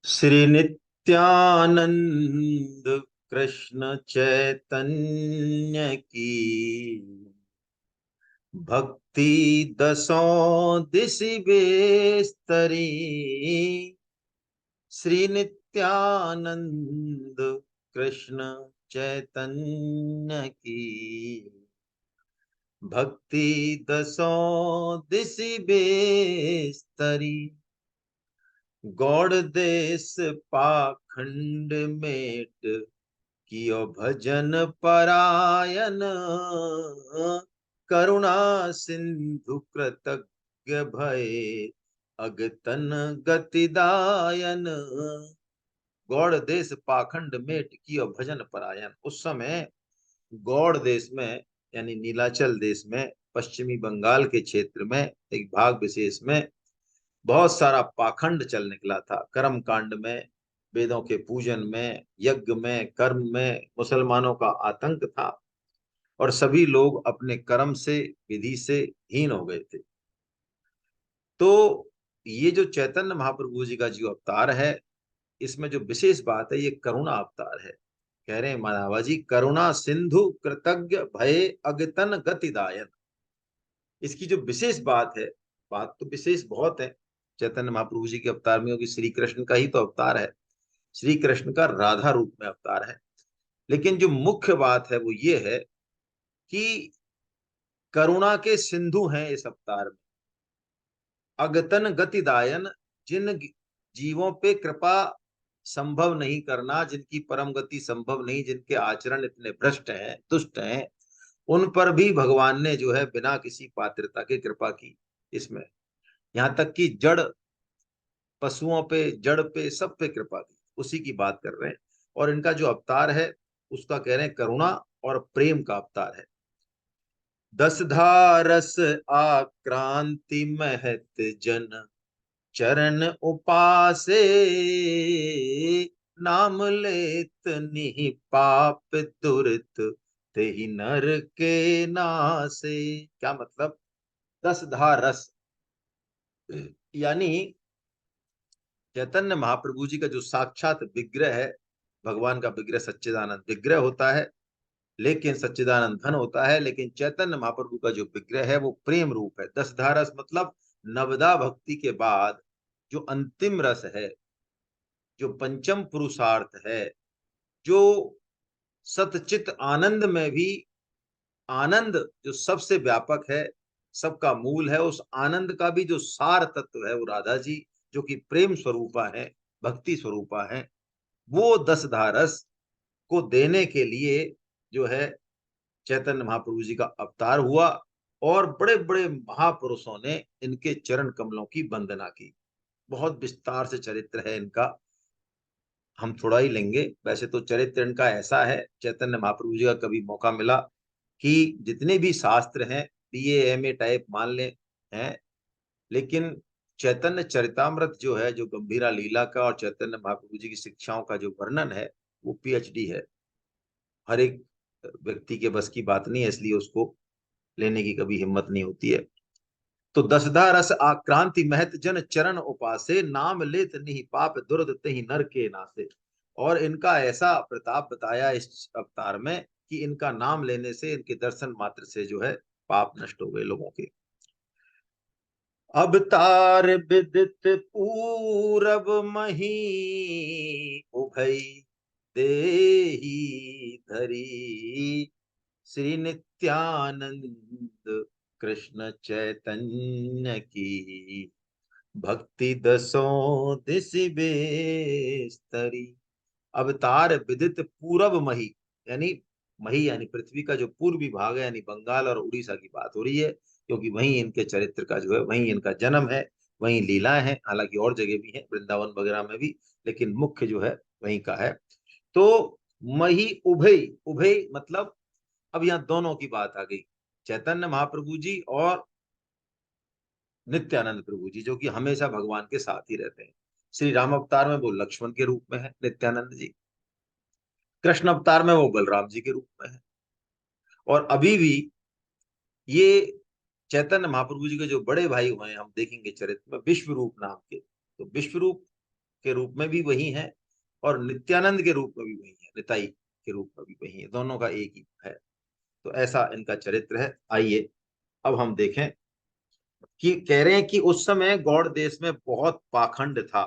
श्री नित्यानंद कृष्ण चैतन्य की भक्ति दसों दिश बेस्तरी। श्री नित्यानंद कृष्ण चैतन्य की भक्ति दसों दिश बेस्तरी। गौड़ देश पाखंड मेट कियो भजन परायण। करुणा सिंधु कृतज्ञ भय अगतन गतिदायन। गौड़ देश पाखंड मेट कियो भजन परायण। उस समय गौड़ देश में यानी नीलाचल देश में पश्चिमी बंगाल के क्षेत्र में एक भाग विशेष में बहुत सारा पाखंड चल निकला था। कर्म कांड में, वेदों के पूजन में, यज्ञ में, कर्म में मुसलमानों का आतंक था और सभी लोग अपने कर्म से, विधि से हीन हो गए थे। तो ये जो चैतन्य महाप्रभु जी का जो अवतार है, इसमें जो विशेष बात है, ये करुणा अवतार है। कह रहे हैं माधवा जी, करुणा सिंधु कृतज्ञ भय अगतन गतिदायन। इसकी जो विशेष बात है, बात तो विशेष बहुत है चैतन्य महाप्रभु जी के अवतार में, क्योंकि श्री कृष्ण का ही तो अवतार है। श्री कृष्ण का राधा रूप में अवतार है। लेकिन जो मुख्य बात है वो ये है कि करुणा के सिंधु हैं इस अवतार में। अगतन गतिदायन, जिन जीवों पे कृपा संभव नहीं करना, जिनकी परम गति संभव नहीं, जिनके आचरण इतने भ्रष्ट हैं, दुष्ट हैं, उन पर भी भगवान ने जो है बिना किसी पात्रता के कृपा की। इसमें यहाँ तक कि जड़ पशुओं पे, जड़ पे, सब पे कृपा की, उसी की बात कर रहे हैं। और इनका जो अवतार है उसका कह रहे हैं करुणा और प्रेम का अवतार है। दस धारस आक्रांति महत जन चरण उपासे। नाम लेत निहि पाप दुरित तेहि नर के नासे। क्या मतलब? दस धारस यानी चैतन्य महाप्रभु जी का जो साक्षात विग्रह है, भगवान का विग्रह सच्चिदानंद विग्रह होता है, लेकिन सच्चिदानंद घन होता है। लेकिन चैतन्य महाप्रभु का जो विग्रह है वो प्रेम रूप है। दस धारस मतलब नवदा भक्ति के बाद जो अंतिम रस है, जो पंचम पुरुषार्थ है, जो सतचित आनंद में भी आनंद जो सबसे व्यापक है, सबका मूल है, उस आनंद का भी जो सार तत्व है वो राधा जी, जो कि प्रेम स्वरूपा है, भक्ति स्वरूपा है, वो दस धारस को देने के लिए जो है चैतन्य महाप्रभु जी का अवतार हुआ। और बड़े बड़े महापुरुषों ने इनके चरण कमलों की वंदना की। बहुत विस्तार से चरित्र है इनका, हम थोड़ा ही लेंगे। वैसे तो चरित्र इनका ऐसा है, चैतन्य महाप्रभु जी का कभी मौका मिला कि जितने भी शास्त्र हैं, बीए एमए टाइप मान लें, हैं, लेकिन चैतन्य चरितामृत जो है, जो गंभीरा लीला का और चैतन्य महाप्रभु जी की शिक्षाओं का जो वर्णन है, वो पीएचडी है। हर एक व्यक्ति के बस की बात नहीं है, इसलिए उसको लेने की कभी हिम्मत नहीं होती है। तो दसदा रस आक्रांति महत जन चरण उपासे। नाम लेत नहीं पाप दुर्द तेहि नर के नासे। और इनका ऐसा प्रताप बताया इस अवतार में कि इनका नाम लेने से, इनके दर्शन मात्र से जो है पाप नष्ट हो गए लोगों के। अवतार विदित पूरब मही उभई देही धरी। श्री नित्यानंद कृष्ण चैतन्य की भक्ति दसों दिश बेस्तरी। अवतार विदित पूरब मही, यानी मही यानी पृथ्वी का जो पूर्वी भाग है, यानी बंगाल और उड़ीसा की बात हो रही है, क्योंकि वहीं इनके चरित्र का जो है, वहीं इनका जन्म है, वहीं लीलाएं हैं। हालांकि और जगह भी है, वृंदावन वगैरह में भी, लेकिन मुख्य जो है वहीं का है। तो मही उभय, उभय मतलब अब यहाँ दोनों की बात आ गई, चैतन्य महाप्रभु जी और नित्यानंद प्रभु जी, जो कि हमेशा भगवान के साथ ही रहते हैं। श्री राम अवतार में वो लक्ष्मण के रूप में है नित्यानंद जी, कृष्ण अवतार में वो बलराम जी के रूप में है। और अभी भी ये चैतन्य महाप्रभु जी के जो बड़े भाई हुए हैं, हम देखेंगे चरित्र में, विश्व रूप नाम के। तो विश्व रूप के रूप में भी वही है और नित्यानंद के रूप में भी वही है, निताई के रूप में भी वही है, दोनों का एक ही है। तो ऐसा इनका चरित्र है। आइए अब हम देखें कि कह रहे हैं कि उस समय गौड़ देश में बहुत पाखंड था।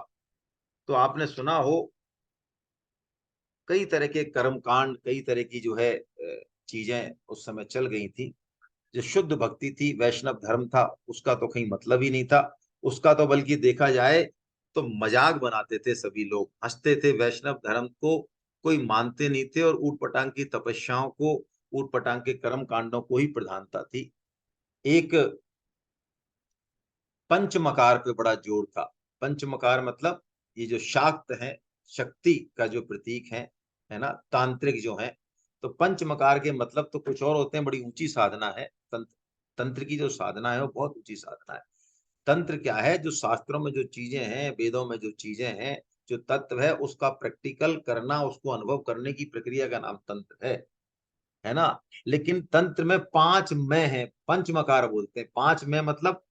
तो आपने सुना हो कई तरह के कर्मकांड, कई तरह की जो है चीजें उस समय चल गई थी। जो शुद्ध भक्ति थी, वैष्णव धर्म था, उसका तो कहीं मतलब ही नहीं था। उसका तो बल्कि देखा जाए तो मजाक बनाते थे सभी लोग, हंसते थे। वैष्णव धर्म को कोई मानते नहीं थे और ऊट पटांग की तपस्याओं को, ऊट पटांग के कर्म कांडों को ही प्रधानता थी। एक पंचमकार पे बड़ा जोर था। पंचमकार मतलब ये जो शाक्त है, शक्ति का जो प्रतीक है ना, तांत्रिक जो है। तो पंचमकार के मतलब तो कुछ और होते हैं, बड़ी ऊंची साधना है। तंत्र, तंत्र की जो साधना है वो बहुत ऊंची साधना है। तंत्र क्या है? जो शास्त्रों में जो चीजें हैं, वेदों में जो चीजें हैं, जो तत्व है, उसका प्रैक्टिकल करना, उसको अनुभव करने की प्रक्रिया का नाम तंत्र है ना। लेकिन तंत्र में 5 मैं है, पंचमकार बोलते हैं। 5 मैं मतलब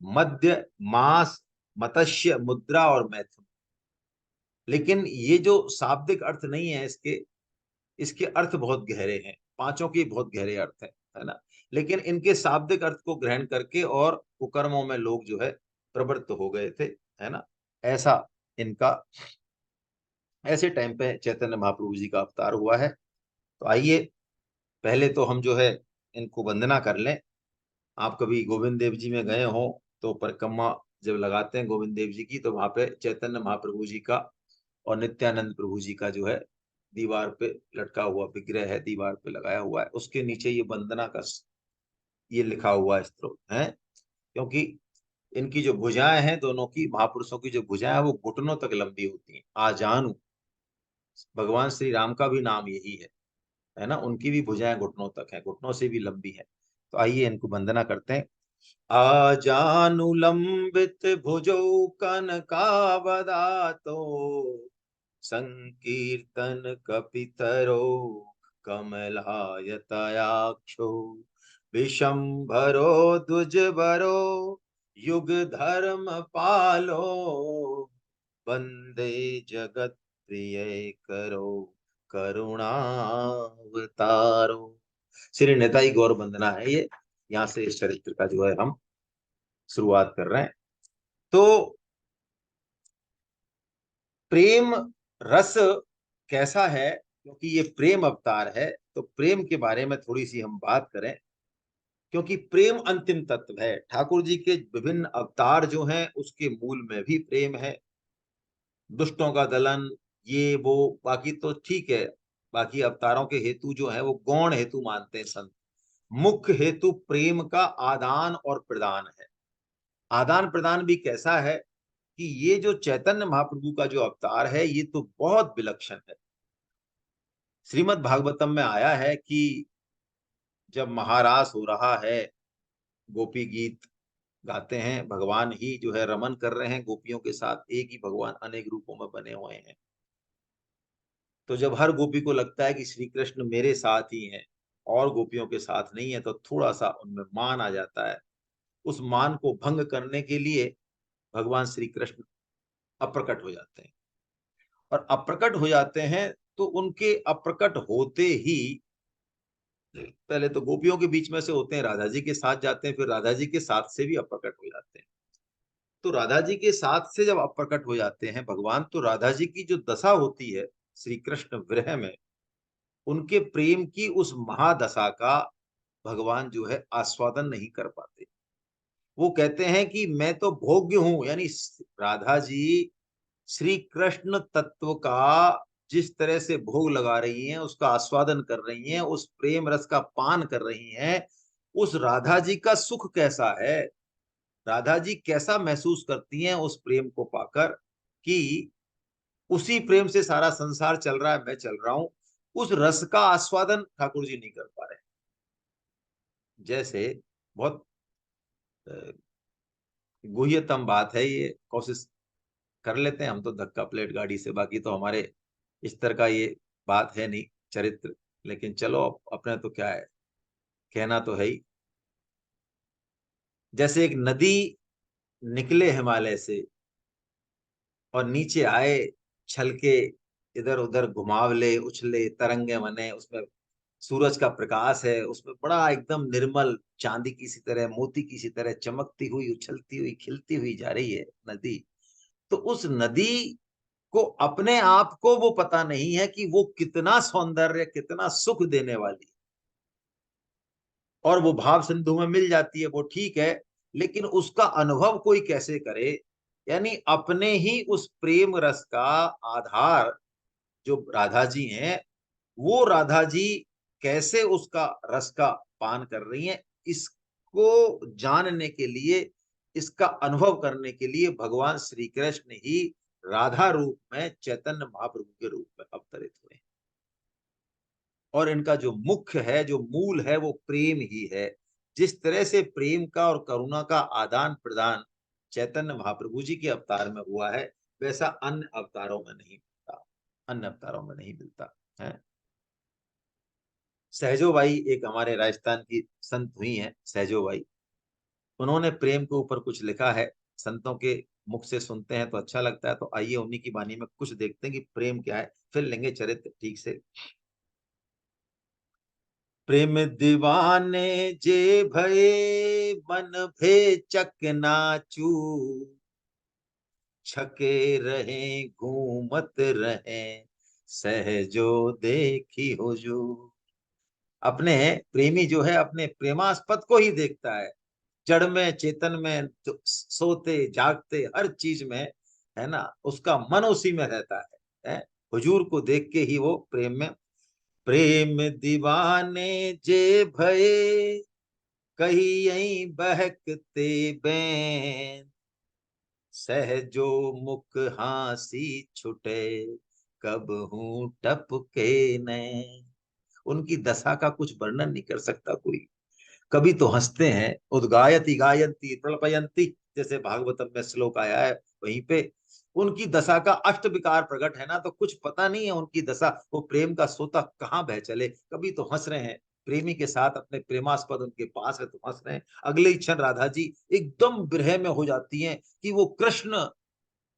मध्य, मास, मत्स्य, मुद्रा और मैथुन। लेकिन ये जो शाब्दिक अर्थ नहीं है इसके, इसके अर्थ बहुत गहरे हैं, पांचों के बहुत गहरे अर्थ है ना। लेकिन इनके शाब्दिक अर्थ को ग्रहण करके और कुकर्मों में लोग जो है प्रवृत्त हो गए थे, है ना। ऐसा इनका, ऐसे टाइम पे चैतन्य महाप्रभु जी का अवतार हुआ है। तो आइए पहले तो हम जो है इनको वंदना कर लें। आप कभी गोविंद देव जी में गए हो तो परिक्रमा जब लगाते हैं गोविंद देव जी की, तो वहां पे चैतन्य महाप्रभु जी का और नित्यानंद प्रभु जी का जो है दीवार पे लटका हुआ विग्रह है, दीवार पे लगाया हुआ है। उसके नीचे ये वंदना का ये लिखा हुआ स्त्रोत है। क्योंकि इनकी जो भुजाएं हैं, दोनों की, महापुरुषों की जो भुजाएं हैं वो घुटनों तक लंबी होती हैं। आजानु, भगवान श्री राम का भी नाम यही है ना। उनकी भी भुजाएं घुटनों तक है, घुटनों से भी लंबी है। तो आइए इनको वंदना करते हैं। आजानुलंबित भुजौ कनकावदातो, संकीर्तन कपितरो कमलायतायाक्षो, विशंभरो द्विजबरो युग धर्म पालो, वंदे जगत प्रिय करो करुणावतारो। श्री निताई गौर वंदना है ये। यहाँ से इस चरित्र का जो है हम शुरुआत कर रहे हैं। तो प्रेम रस कैसा है? क्योंकि ये प्रेम अवतार है, तो प्रेम के बारे में थोड़ी सी हम बात करें। क्योंकि प्रेम अंतिम तत्व है। ठाकुर जी के विभिन्न अवतार जो हैं उसके मूल में भी प्रेम है। दुष्टों का दलन, ये वो, बाकी तो ठीक है। बाकी अवतारों के हेतु जो है वो गौण हेतु मानते हैं संत। मुख्य हेतु प्रेम का आदान और प्रदान है। आदान प्रदान भी कैसा है कि ये जो चैतन्य महाप्रभु का जो अवतार है ये तो बहुत विलक्षण है। श्रीमद् भागवतम में आया है कि जब महारास हो रहा है, गोपी गीत गाते हैं, भगवान ही जो है रमन कर रहे हैं गोपियों के साथ, एक ही भगवान अनेक रूपों में बने हुए हैं। तो जब हर गोपी को लगता है कि श्री कृष्ण मेरे साथ ही हैं और गोपियों के साथ नहीं है, तो थोड़ा सा उनमें मान आ जाता है। उस मान को भंग करने के लिए भगवान श्री कृष्ण अप्रकट हो जाते हैं। और अप्रकट हो जाते हैं तो उनके अप्रकट होते ही पहले तो गोपियों के बीच में से होते हैं, राधा जी के साथ जाते हैं, फिर राधा जी के साथ से भी अप्रकट हो जाते हैं। तो राधा जी के साथ से जब अप्रकट हो जाते हैं भगवान, तो राधा जी की जो दशा होती है श्री कृष्ण विरह में, उनके प्रेम की उस महादशा का भगवान जो है आस्वादन नहीं कर पाते। वो कहते हैं कि मैं तो भोग्य हूं, यानी राधा जी श्री कृष्ण तत्व का जिस तरह से भोग लगा रही हैं, उसका आस्वादन कर रही हैं, उस प्रेम रस का पान कर रही हैं, उस राधा जी का सुख कैसा है, राधा जी कैसा महसूस करती हैं उस प्रेम को पाकर, कि उसी प्रेम से सारा संसार चल रहा है, मैं चल रहा हूं। उस रस का आस्वादन ठाकुर जी नहीं कर पा रहे। जैसे बहुत गुह्यतम बात है ये, कोशिश कर लेते हैं हम तो धक्का प्लेट गाड़ी से, बाकी तो हमारे इस तरह का ये बात है नहीं चरित्र। लेकिन चलो अपने तो क्या है, कहना तो है ही। जैसे एक नदी निकले हिमालय से, और नीचे आए, छलके, इधर उधर घुमावले, उछले, तरंगे बने, उसमें सूरज का प्रकाश है, उसमें बड़ा एकदम निर्मल चांदी की सी तरह, मोती की सी तरह चमकती हुई, उछलती हुई, खिलती हुई जा रही है नदी। तो उस नदी को, अपने आप को वो पता नहीं है कि वो कितना सौंदर्य, कितना सुख देने वाली है। और वो भाव सिंधु में मिल जाती है, वो ठीक है, लेकिन उसका अनुभव कोई कैसे करे? यानी अपने ही उस प्रेम रस का आधार जो राधा जी हैं, वो राधा जी कैसे उसका रस का पान कर रही हैं, इसको जानने के लिए, इसका अनुभव करने के लिए भगवान श्री कृष्ण ही राधा रूप में, चैतन्य महाप्रभु के रूप में अवतरित हुए। और इनका जो मुख्य है, जो मूल है, वो प्रेम ही है। जिस तरह से प्रेम का और करुणा का आदान प्रदान चैतन्य महाप्रभु जी के अवतार में हुआ है, वैसा अन्य अवतारों में नहीं मिलता, अन्य अवतारों में नहीं मिलता है। सहजो बाई एक हमारे राजस्थान की संत हुई हैं, सहजो बाई। उन्होंने प्रेम के ऊपर कुछ लिखा है, संतों के मुख से सुनते हैं तो अच्छा लगता है, तो आइए उन्हीं की वाणी में कुछ देखते हैं कि प्रेम क्या है, फिर लेंगे चरित्र ठीक से। प्रेम दीवाने जे भये, मन भे चकनाचू, छके रहे घूमत रहे, सहजो देखी हुजूर। अपने प्रेमी जो है अपने प्रेमास्पद को ही देखता है, जड़ में चेतन में, तो सोते जागते हर चीज में, है ना, उसका मन उसी में रहता है? हुजूर को देख के ही वो प्रेम में। प्रेम दीवाने जे भये, कही यही बहकते बैन, सहजो मुख हासी छुटे, कब हूं टपके नैन। उनकी दशा का कुछ वर्णन नहीं कर सकता कोई। कभी तो हंसते हैं, उद्गायति गायंती प्रलपयंती, जैसे भागवतम में श्लोक आया है, वहीं पे उनकी दशा का अष्ट विकार प्रकट है ना, तो कुछ पता नहीं है उनकी दशा, वो प्रेम का सोता कहाँ बह चले। कभी तो हंस रहे हैं प्रेमी के साथ, अपने प्रेमास्पद उनके पास है तो हंस रहे हैं, अगले ही क्षण राधा जी एकदम विरह में हो जाती हैं कि वो कृष्ण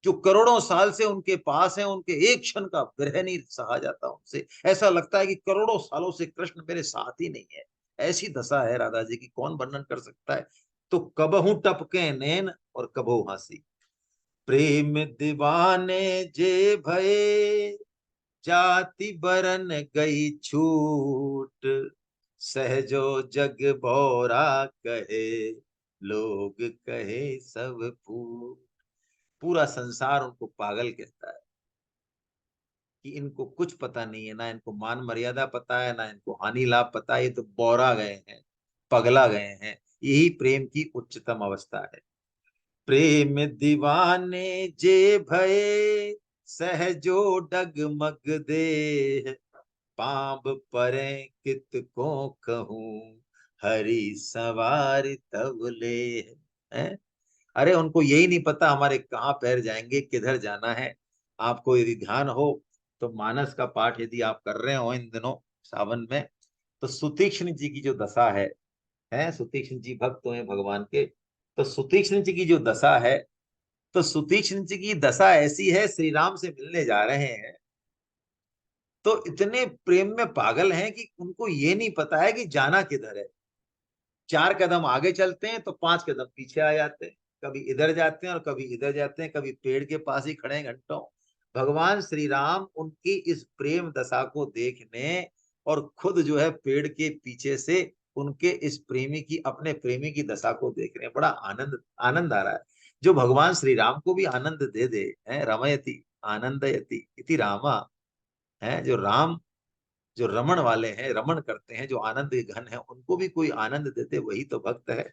जो करोड़ों साल से उनके पास हैं, उनके एक क्षण का विरह नहीं सहा जाता उनसे। ऐसा लगता है कि करोड़ों सालों से कृष्ण मेरे साथ ही नहीं है। ऐसी दशा है राधा जी की, कौन वर्णन कर सकता है? तो कबहू टपके नैन और कबहू हंसी, प्रेम दीवाने जे भये, जाति बरन गई छूट, सहजो जग भौरा कहे, लोग कहे सब फूट। पूरा संसार उनको पागल कहता है कि इनको कुछ पता नहीं है, ना इनको मान मर्यादा पता है, ना इनको हानि लाभ पता है, ये तो बौरा गए हैं, पगला गए हैं। यही प्रेम की उच्चतम अवस्था है। प्रेम दीवाने जे भये, सहजो डगमग दे, पाप परे कित को कहूँ, हरि सवार तब ले। हैं? अरे उनको यही नहीं पता हमारे कहाँ पैर जाएंगे, किधर जाना है। आपको यदि ध्यान हो तो मानस का पाठ यदि आप कर रहे हो इन दिनों सावन में, तो सुतीक्ष्ण जी की जो दशा है, सुतीक्ष्ण जी भक्त हैं भगवान के, तो सुतीक्ष्ण जी की जो दशा है, तो सुतीक्ष्ण जी की दशा ऐसी है, श्री राम से मिलने जा रहे हैं, तो इतने प्रेम में पागल हैं कि उनको ये नहीं पता है कि जाना किधर है। 4 कदम आगे चलते हैं तो 5 कदम पीछे आ जाते हैं, कभी इधर जाते हैं और कभी इधर जाते हैं, कभी पेड़ के पास ही खड़े हैं घंटों। भगवान श्री राम उनकी इस प्रेम दशा को देखने और खुद जो है पेड़ के पीछे से उनके इस प्रेमी की, अपने प्रेमी की दशा को देख रहे हैं। बड़ा आनंद आनंद आ रहा है। जो भगवान श्री राम को भी आनंद दे दे, है रमयति आनंदयति इति रामा, है जो राम, जो रमण वाले हैं, रमण करते हैं, जो आनंद के घन है, उनको भी कोई आनंद देते, वही तो भक्त है।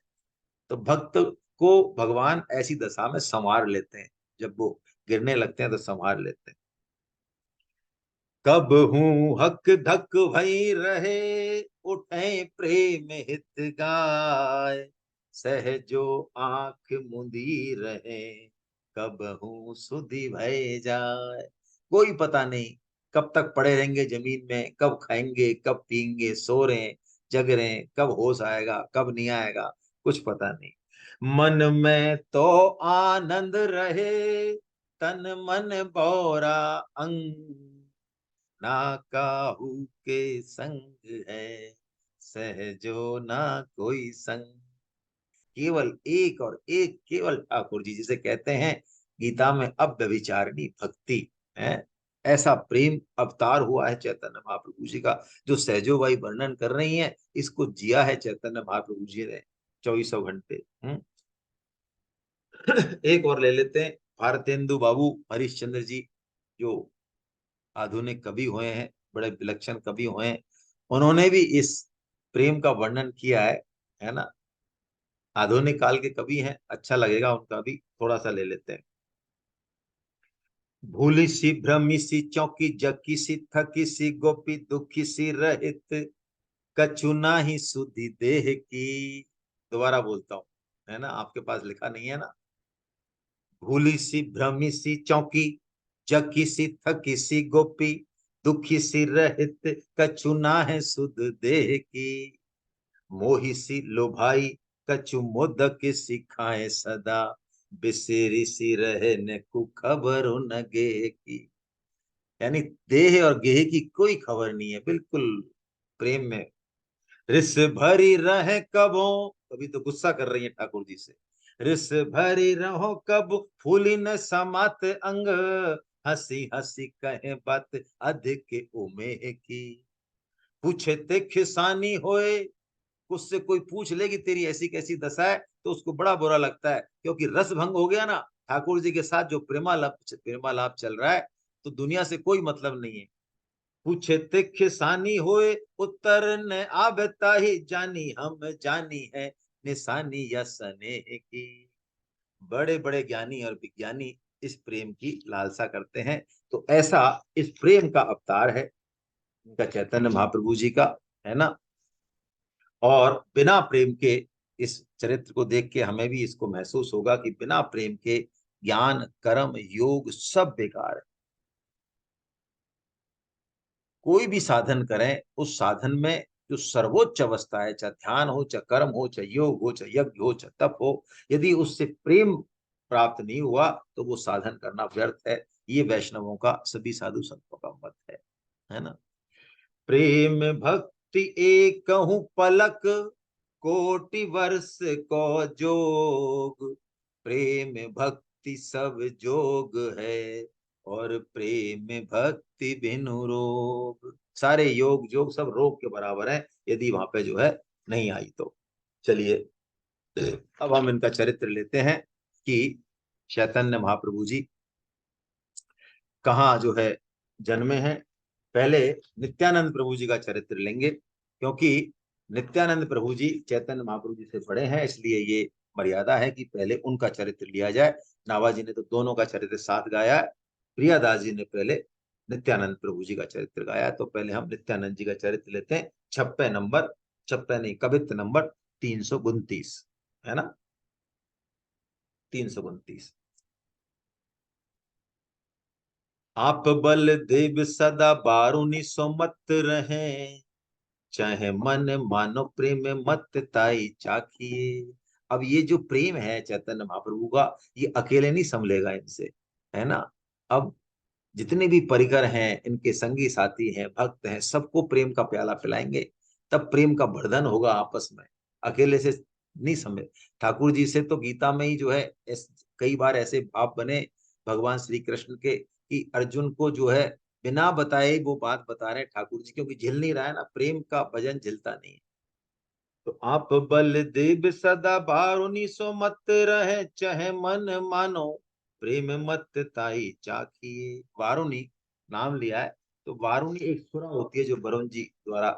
तो भक्त को भगवान ऐसी दशा में संवार लेते हैं, जब वो गिरने लगते हैं तो संवार लेते हैं। कब हूं हक धक भई रहे, उठे प्रेम हित गाय, सहजो आंख मुंदी रहे, कब हूं सुधि भय जाए। कोई पता नहीं कब तक पड़े रहेंगे जमीन में, कब खाएंगे, कब पिएंगे, सो रहे हैं, जग रहे हैं, कब होश आएगा, कब नहीं आएगा, कुछ पता नहीं। मन में तो आनंद रहे, तन मन बौरा अंग, ना काहू के संग है, सहजो ना कोई संग। केवल एक और एक, केवल ठाकुर जी, जिसे कहते हैं गीता में अव्यभिचारिणी भक्ति है। ऐसा प्रेम अवतार हुआ है चैतन्य महाप्रभु जी का, जो सहजोबाई वर्णन कर रही हैं, इसको जिया है चैतन्य महाप्रभु जी ने 2400 घंटे। एक और ले लेते हैं, भारतेंदु बाबू हरिश्चंद्र जी, जो आधुनिक कवि हुए हैं, बड़े विलक्षण कवि हुए हैं। उन्होंने भी इस प्रेम का वर्णन किया है ना। आधुनिक काल के कवि हैं, अच्छा लगेगा उनका भी, थोड़ा सा ले लेते हैं। भूली सी भ्रमी सी चौकी जकी सी थकी सी गोपी दुखी सी रहित, कछु नाही सुधि देह की। दोबारा बोलता हूं, है ना, आपके पास लिखा नहीं है ना। भूली सी भ्रमी सी चौकी जकी सी थकी सी गोपी दुखी सी रहित, कछु ना है सुध देह की। मोही सी लोभाई कछु मोदक सिखाए सदा, बिसेरी सी रहे न कुखबर न गेह की। यानी देह और गेह की कोई खबर नहीं है, बिल्कुल प्रेम में। रिस भरी रहे कबो, अभी तो गुस्सा कर रही है ठाकुर जी से। रिस भरी रहो कब फूली न समात अंग, हंसी हंसी कहे बात अधिक उमेह की। पूछे ते खिसानी होए, उससे कोई पूछ ले कि तेरी ऐसी कैसी दशा है, तो उसको बड़ा बुरा लगता है, क्योंकि रस भंग हो गया ना। ठाकुर जी के साथ जो प्रेमालाप चल रहा है, तो दुनिया से कोई मतलब नहीं है। पूछे तिख सानी होए, उत्तर न आबता ही जानी, हम जानी है निशानी या स्नेह की। बड़े बड़े ज्ञानी और विज्ञानी इस प्रेम की लालसा करते हैं। तो ऐसा इस प्रेम का अवतार है इनका, चैतन्य महाप्रभु जी का, है ना। और बिना प्रेम के, इस चरित्र को देख के हमें भी इसको महसूस होगा कि बिना प्रेम के ज्ञान कर्म योग सब बेकार है। कोई भी साधन करें, उस साधन में जो सर्वोच्च अवस्था है, चाहे ध्यान हो, चाहे कर्म हो, चाहे योग हो, चाहे यज्ञ हो, चाहे तप हो, यदि उससे प्रेम प्राप्त नहीं हुआ, तो वो साधन करना व्यर्थ है। ये वैष्णवों का, सभी साधु संतों का मत है ना। प्रेम भक्ति एक पलक, कोटि वर्ष को जोग, प्रेम भक्ति सब जोग है, और प्रेम भक्ति बिनु रोग। सारे योग जोग सब रोग के बराबर है, यदि वहां पे जो है नहीं आई तो। चलिए, अब हम इनका चरित्र लेते हैं कि चैतन्य महाप्रभु जी कहाँ जो है जन्मे हैं। पहले नित्यानंद प्रभु जी का चरित्र लेंगे, क्योंकि नित्यानंद प्रभु जी चैतन्य महाप्रभु जी से बड़े हैं, इसलिए ये मर्यादा है कि पहले उनका चरित्र लिया जाए। नाभाजी ने तो दोनों का चरित्र साथ गाया है, प्रियादास जी ने पहले नित्यानंद प्रभु जी का चरित्र गाया। तो पहले हम नित्यानंद जी का चरित्र लेते हैं, 56 कवित्त नंबर 329, है ना, 329। आप बल देव सदा बारुनी सो मत रहे, चाहे मन मानो प्रेम मत ताई चाखिए। अब ये जो प्रेम है चैतन्य महाप्रभु का, ये अकेले नहीं संभलेगा इनसे, है ना। अब जितने भी परिकर हैं, इनके संगी साथी हैं, भक्त हैं, सबको प्रेम का प्याला पिलाएंगे, तब प्रेम का वर्धन होगा आपस में। अकेले से नहीं संभल। ठाकुर जी से तो गीता में ही जो है कई बार ऐसे भाव बने भगवान श्री कृष्ण के, कि अर्जुन को जो है बिना बताए वो बात बता रहे हैं ठाकुर जी, क्योंकि झिल नहीं रहा है ना, प्रेम का भजन झिलता नहीं है। तो आप बल देव सदा बारुनी सो मत रहे, चाहे मन मानो प्रेम मत ताई चाखिए। वारुणी नाम लिया है, तो वारुणी एक सुरा होती है जो वरुण जी द्वारा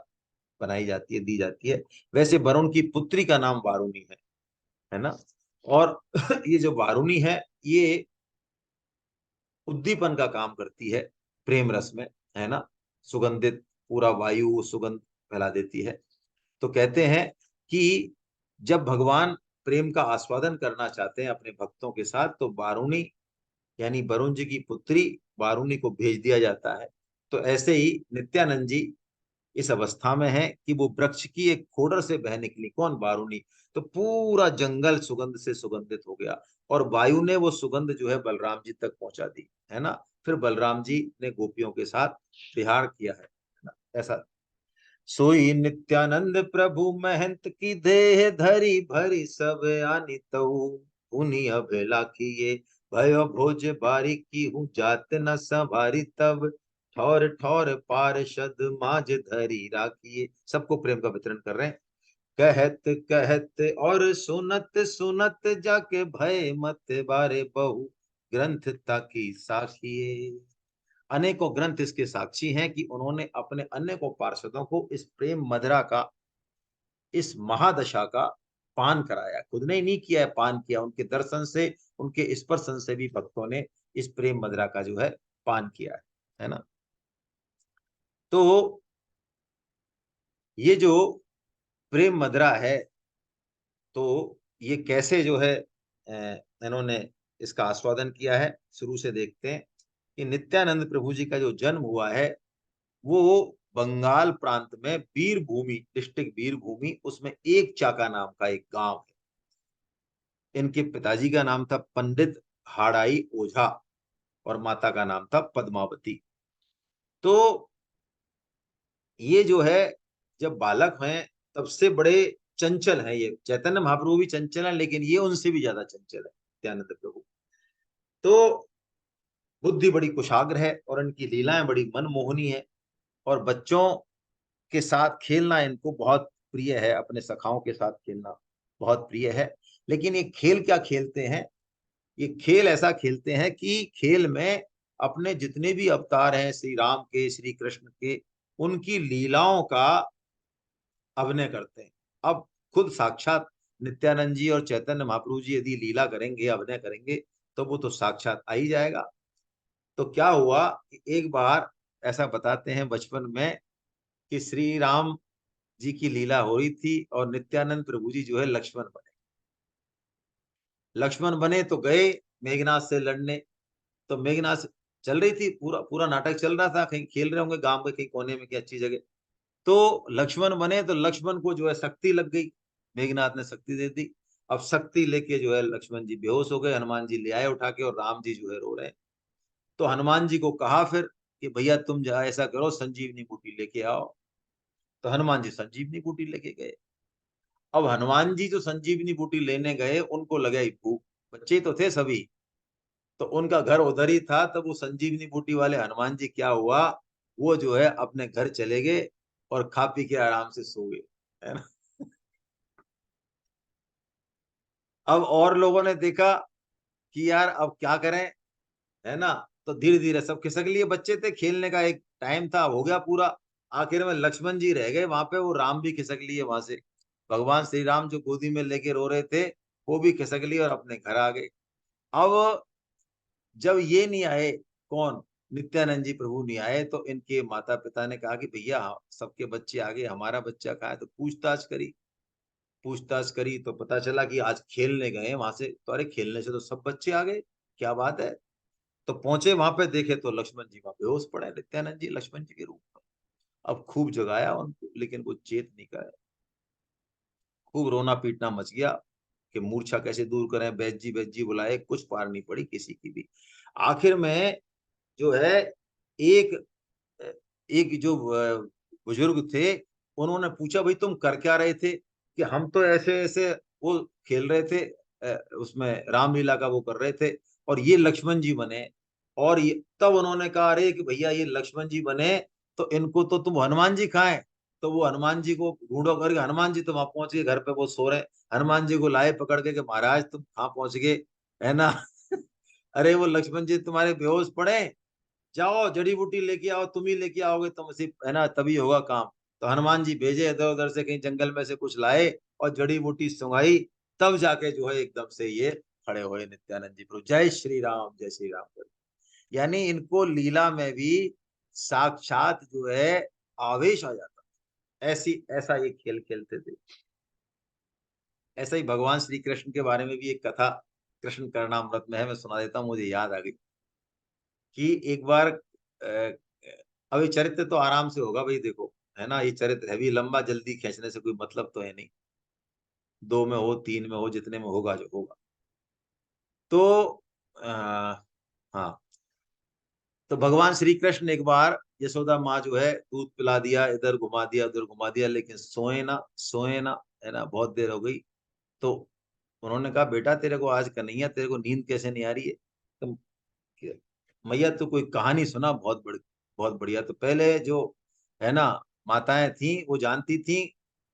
बनाई जाती है, दी जाती है। वैसे वरुण की पुत्री का नाम वारुणी है ना। और ये जो वारुणी ये उद्दीपन का काम करती है प्रेम रस में, है ना। सुगंधित पूरा वायु सुगंध फैला देती है। तो कहते हैं कि जब भगवान प्रेम का आस्वादन करना चाहते हैं अपने भक्तों के साथ, तो वारुणी यानी वरुण जी की पुत्री वारुणी को भेज दिया जाता है। तो ऐसे ही नित्यानंद जी इस अवस्था में है कि वो वृक्ष की एक खोडर से बह निकली, कौन, वारुणी। तो पूरा जंगल सुगंध से सुगंधित हो गया, और वायु ने वो सुगंध जो है बलराम जी तक पहुंचा दी, है ना। फिर बलराम जी ने गोपियों के साथ विहार किया है ना, ऐसा। सोई नित्यानंद प्रभु महंत की देह धरी भरी सब आनी तऊ, उन्हीं अबेला किए भयो भोज बारी की हूँ जात न संभारी तब, ठौर ठौर पार्षद माज धरी राखिए। सबको प्रेम का वितरण कर रहे हैं। कहत कहत और सुनत सुनत जाके भय मत बारे बहु, ग्रंथ ताकी साखिए। अनेकों ग्रंथ इसके साक्षी हैं कि उन्होंने अपने अनेकों पार्षदों को इस प्रेम मदिरा का, इस महादशा का पान कराया। खुद ने ही नहीं किया है, पान किया। उनके दर्शन से, उनके स्पर्शन से भी भक्तों ने इस प्रेम मदिरा का जो है पान किया है ना। तो ये जो प्रेम मदिरा है, तो ये कैसे जो है इन्होंने इसका आस्वादन किया है, शुरू से देखते हैं कि नित्यानंद प्रभु जी का जो जन्म हुआ है वो बंगाल प्रांत में वीरभूमि, डिस्ट्रिक्ट वीरभूमि, उसमें एक चाका नाम का एक गांव है। इनके पिताजी का नाम था पंडित हाड़ाई ओझा और माता का नाम था पद्मावती। तो ये जो है जब बालक हैं तब से बड़े चंचल हैं। ये चैतन्य महाप्रभु भी चंचल है, लेकिन ये उनसे भी ज्यादा चंचल है नित्यानंद प्रभु। तो बुद्धि बड़ी कुशाग्र है और इनकी लीलाएं बड़ी मनमोहनी है, और बच्चों के साथ खेलना इनको बहुत प्रिय है, अपने सखाओं के साथ खेलना बहुत प्रिय है। लेकिन ये खेल क्या खेलते हैं, ये खेल ऐसा खेलते हैं कि खेल में अपने जितने भी अवतार हैं श्री राम के, श्री कृष्ण के, उनकी लीलाओं का अभिनय करते हैं। अब खुद साक्षात नित्यानंद जी और चैतन्य महाप्रभु जी यदि लीला करेंगे, अभिनय करेंगे, तो वो तो साक्षात आ ही जाएगा। तो क्या हुआ कि एक बार ऐसा बताते हैं बचपन में कि श्री राम जी की लीला हो रही थी और नित्यानंद प्रभु जी जो है लक्ष्मण बने। लक्ष्मण बने तो गए मेघनाथ से लड़ने। तो मेघनाथ चल रही थी, पूरा पूरा नाटक चल रहा था, कहीं खेल रहे होंगे गांव के कहीं कोने में, की अच्छी जगह। तो लक्ष्मण बने तो लक्ष्मण को जो है शक्ति लग गई, मेघनाथ ने शक्ति दे दी। अब शक्ति लेके जो है लक्ष्मण जी बेहोश हो गए, हनुमान जी ले आए उठा के, और राम जी जो है रो रहे हैं। तो हनुमान जी को कहा फिर कि भैया तुम जो ऐसा करो, संजीवनी बूटी लेके आओ। तो हनुमान जी संजीवनी बूटी लेके गए। अब हनुमान जी जो संजीवनी बूटी लेने गए, उनको लगे ही भूख, बच्चे तो थे सभी, तो उनका घर उधर ही था। तब वो संजीवनी बूटी वाले हनुमान जी क्या हुआ, वो जो है अपने घर चले गए और खा पी के आराम से सो गए, है ना। अब और लोगों ने देखा कि यार अब क्या करें, है ना। तो धीरे धीरे सब खिसक लिए, बच्चे थे, खेलने का एक टाइम था, हो गया पूरा। आखिर में लक्ष्मण जी रह गए वहां पे, वो राम भी खिसक लिए वहां से। भगवान श्री राम जो गोदी में लेके रो रहे थे, वो भी खिसक लिए और अपने घर आ गए। अब जब ये नहीं आए, कौन, नित्यानंद जी प्रभु नहीं आए, तो इनके माता पिता ने कहा कि भैया सबके बच्चे आ गए, हमारा बच्चा कहाँ है। तो पूछताछ करी, पूछताछ करी तो पता चला कि आज खेलने गए वहां से, तो अरे खेलने से तो सब बच्चे आ गए, क्या बात है। तो पहुंचे वहां पे, देखे तो लक्ष्मण जी वहां बेहोश पड़े, नित्यानंद जी लक्ष्मण जी के रूप में। अब खूब जगाया उनको, लेकिन वो चेत नहीं गए। खूब रोना पीटना मच गया कि मूर्छा कैसे दूर करें, बैद जी बुलाए, कुछ पार नहीं पड़ी किसी की भी। आखिर में जो है एक एक जो बुजुर्ग थे, उन्होंने पूछा भाई तुम कर क्या रहे थे, कि हम तो ऐसे ऐसे वो खेल रहे थे, उसमें रामलीला का वो कर रहे थे, और ये लक्ष्मण जी बने। और ये तब उन्होंने कहा अरे कि भैया ये लक्ष्मण जी बने, तो इनको तो तुम हनुमान जी खाएं। तो वो हनुमान जी को ढूंढो करके, हनुमान जी तो वहां पहुंच गए, घर पे वो सो रहे। हनुमान जी को लाए पकड़ के कि महाराज तुम कहाँ पहुंच गए, है ना। अरे वो लक्ष्मण जी तुम्हारे बेहोश पड़े, जाओ जड़ी बूटी लेके आओ, तुम ही लेके आओगे तो मुझे, है ना, तभी होगा काम। तो हनुमान जी भेजे इधर उधर से, कहीं जंगल में से कुछ लाए और जड़ी बूटी सुंघाई। तब जाके जो है एकदम से ये खड़े हुए नित्यानंद जी प्रभु, जय श्री राम जय श्री राम कर। यानी इनको लीला में भी साक्षात जो है आवेश आ जाता, ऐसी ऐसा ये खेल खेलते थे। ऐसा ही भगवान श्री कृष्ण के बारे में भी एक कथा कृष्ण करणामृत में है, मैं सुना देता हूँ, मुझे याद आ गई कि एक बार अभी चरित्र तो आराम से होगा भाई, देखो, है ना, ये चरित्र है भी लंबा, जल्दी खींचने से कोई मतलब तो है नहीं। 2 में हो, 3 में हो, जितने में होगा जो होगा। तो हाँ, तो भगवान श्री कृष्ण एक बार यशोदा माँ जो है दूध पिला दिया, इधर घुमा दिया उधर घुमा दिया, लेकिन सोए ना, सोए ना, है ना, बहुत देर हो गई। तो उन्होंने कहा बेटा तेरे को आज कन्हैया तेरे को नींद कैसे नहीं आ रही है? तो मैया तो कोई कहानी सुना, बहुत बढ़िया। तो पहले जो है ना माताएं थी वो जानती थी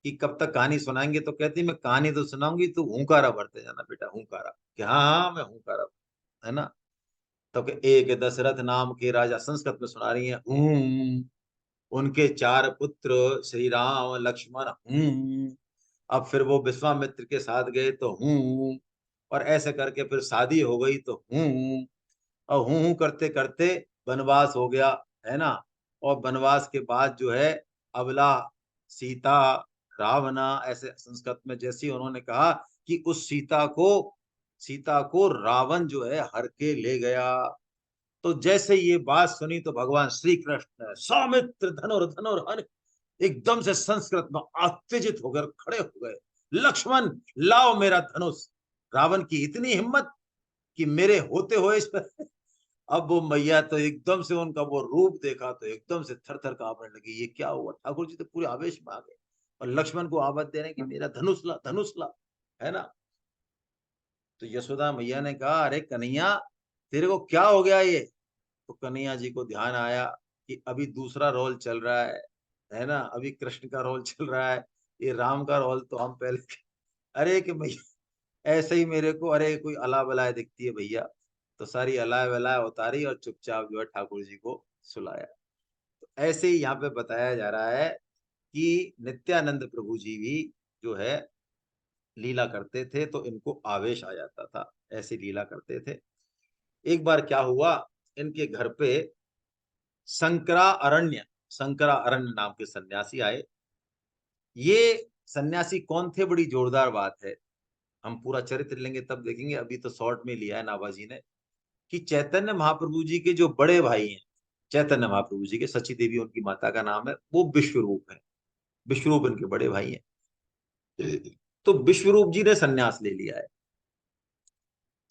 कि कब तक कहानी सुनाएंगे, तो कहती मैं कहानी तो सुनाऊंगी, तू हुंकारा भरते जाना बेटा, हुंकारा, कि हाँ हाँ मैं हुंकारा, है ना। तो कि एक दशरथ नाम के राजा, संस्कृत में सुना रही है, उनके चार पुत्र श्री राम लक्ष्मण, अब फिर वो विश्वामित्र के साथ गए तो और ऐसे करके फिर शादी हो गई तो और हूं करते करते वनवास हो गया, है ना। और वनवास के बाद जो है अबला, सीता, रावणा, ऐसे संस्कृत में जैसे उन्होंने कहा कि उस सीता को रावण जो है हर के ले गया। तो जैसे ये बात सुनी तो भगवान श्री कृष्ण सौमित्र धनुर एकदम से संस्कृत में उत्तेजित होकर खड़े हो गए। लक्ष्मण लाओ मेरा धनुष। रावण की इतनी हिम्मत कि मेरे होते हुए इस पर अब वो मैया तो एकदम से उनका वो रूप देखा तो एकदम से थर थर कांपने लगी, ये क्या हुआ? ठाकुर जी तो पूरे आवेश में आ गए और लक्ष्मण को आवाज दे रहे कि मेरा धनुष ला, धनुष ला, है ना। तो यशोदा मैया ने कहा अरे कन्हैया तेरे को क्या हो गया ये? तो कन्हैया जी को ध्यान आया कि अभी दूसरा रोल चल रहा है ना, अभी कृष्ण का रोल चल रहा है, ये राम का रोल तो हम पहले अरे कि भैया ऐसे ही मेरे को अरे कोई अला बलाए दिखती है भैया, तो सारी अलाय वलाय उतारी और चुपचाप जो है ठाकुर जी को सुलाया। तो ऐसे ही यहाँ पे बताया जा रहा है कि नित्यानंद प्रभु जी भी जो है लीला करते थे तो इनको आवेश आ जाता था, ऐसे लीला करते थे। एक बार क्या हुआ, इनके घर पे शंकरा अरण्य नाम के सन्यासी आए। ये सन्यासी कौन थे, बड़ी जोरदार बात है। हम पूरा चरित्र लेंगे तब देखेंगे, अभी तो शॉर्ट में लिया है नाभाजी ने। कि चैतन्य महाप्रभु जी के जो बड़े भाई हैं, चैतन्य महाप्रभु जी के, सची देवी उनकी माता का नाम है, वो विश्वरूप है। विश्वरूप इनके बड़े भाई हैं। तो विश्वरूप जी ने सन्यास ले लिया है,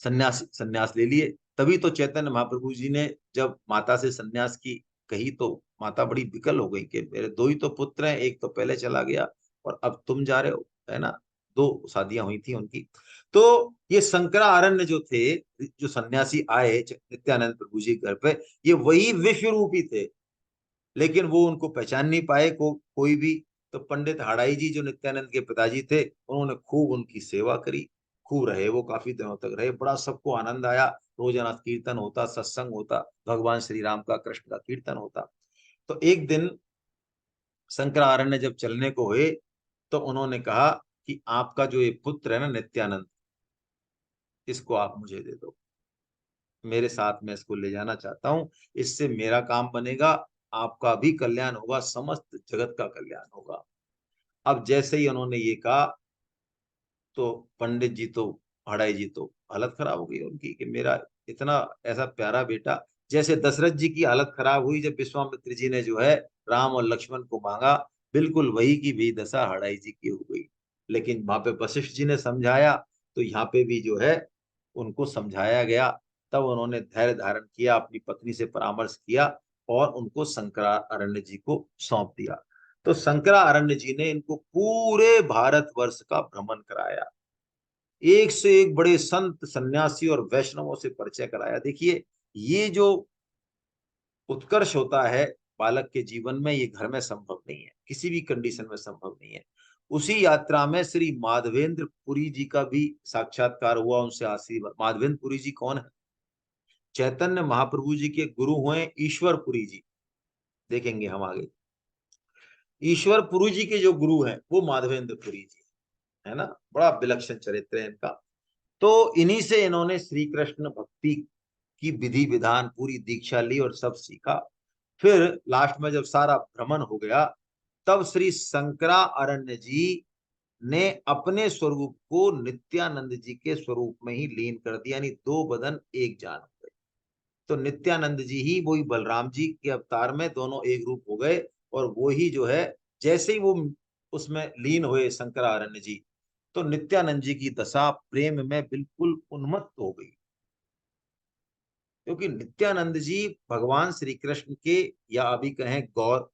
सन्यास ले लिए। तभी तो चैतन्य महाप्रभु जी ने जब माता से सन्यास की कही तो माता बड़ी विकल हो गई कि मेरे दो ही तो पुत्र हैं, एक तो पहले चला गया और अब तुम जा रहे हो, है ना। दो शादियां हुई थी उनकी। तो ये शंकरारण्य जो थे, जो सन्यासी आए नित्यानंद प्रभु जी के घर पे, ये वही विश्व रूपी थे, लेकिन वो उनको पहचान नहीं पाए कोई भी। तो पंडित हाड़ाई जी जो नित्यानंद के पिताजी थे, उन्होंने खूब उनकी सेवा करी, खूब रहे वो, काफी दिनों तक रहे, बड़ा सबको आनंद आया। रोजाना कीर्तन होता, सत्संग होता, भगवान श्री राम का कृष्ण का कीर्तन होता। तो एक दिन शंकराचार्य जब चलने को हुए तो उन्होंने कहा कि आपका जो ये पुत्र है ना नित्यानंद, इसको आप मुझे दे दो, मेरे साथ में इसको ले जाना चाहता हूं, इससे मेरा काम बनेगा, आपका भी कल्याण होगा, समस्त जगत का कल्याण होगा। अब जैसे ही उन्होंने ये कहा तो पंडित जी तो, हड़ाई जी तो हालत खराब हो गई उनकी कि मेरा इतना ऐसा प्यारा बेटा, जैसे दशरथ जी की हालत खराब हुई जब विश्वामित्र जी ने जो है राम और लक्ष्मण को मांगा, बिल्कुल वही की भी दशा हड़ाई जी की हो गई। लेकिन वहां पे वशिष्ठ जी ने समझाया, तो यहाँ पे भी जो है उनको समझाया गया। तब उन्होंने धैर्य धारण किया, अपनी पत्नी से परामर्श किया और उनको शंकरारण्य जी को सौंप दिया। तो शंकरारण्य जी ने इनको पूरे भारतवर्ष का भ्रमण कराया, एक से एक बड़े संत सन्यासी और वैष्णवों से परिचय कराया। देखिए ये जो उत्कर्ष होता है बालक के जीवन में, ये घर में संभव नहीं है, किसी भी कंडीशन में संभव नहीं है। उसी यात्रा में श्री माधवेंद्र पुरी जी का भी साक्षात्कार हुआ, उनसे आशीर्वाद। माधवेंद्र पुरी जी कौन है? चैतन्य महाप्रभु जी के गुरु हुए ईश्वर पुरी जी, देखेंगे हम आगे। ईश्वर पुरी जी के जो गुरु हैं वो माधवेंद्र पुरी जी, है ना। बड़ा विलक्षण चरित्र है इनका। तो इन्हीं से इन्होंने श्री कृष्ण भक्ति की विधि विधान पूरी दीक्षा ली और सब सीखा। फिर लास्ट में जब सारा भ्रमण हो गया, तब श्री शंकराचार्य जी ने अपने स्वरूप को नित्यानंद जी के स्वरूप में ही लीन कर दिया, यानी दो बदन एक जान हो गए। तो नित्यानंद जी ही वही बलराम जी के अवतार में दोनों एक रूप हो गए। और वो ही जो है जैसे ही वो उसमें लीन हुए शंकराचार्य जी, तो नित्यानंद जी की दशा प्रेम में बिल्कुल उन्मत्त हो गई। क्योंकि नित्यानंद जी भगवान श्री कृष्ण के, या अभी कहें गौर,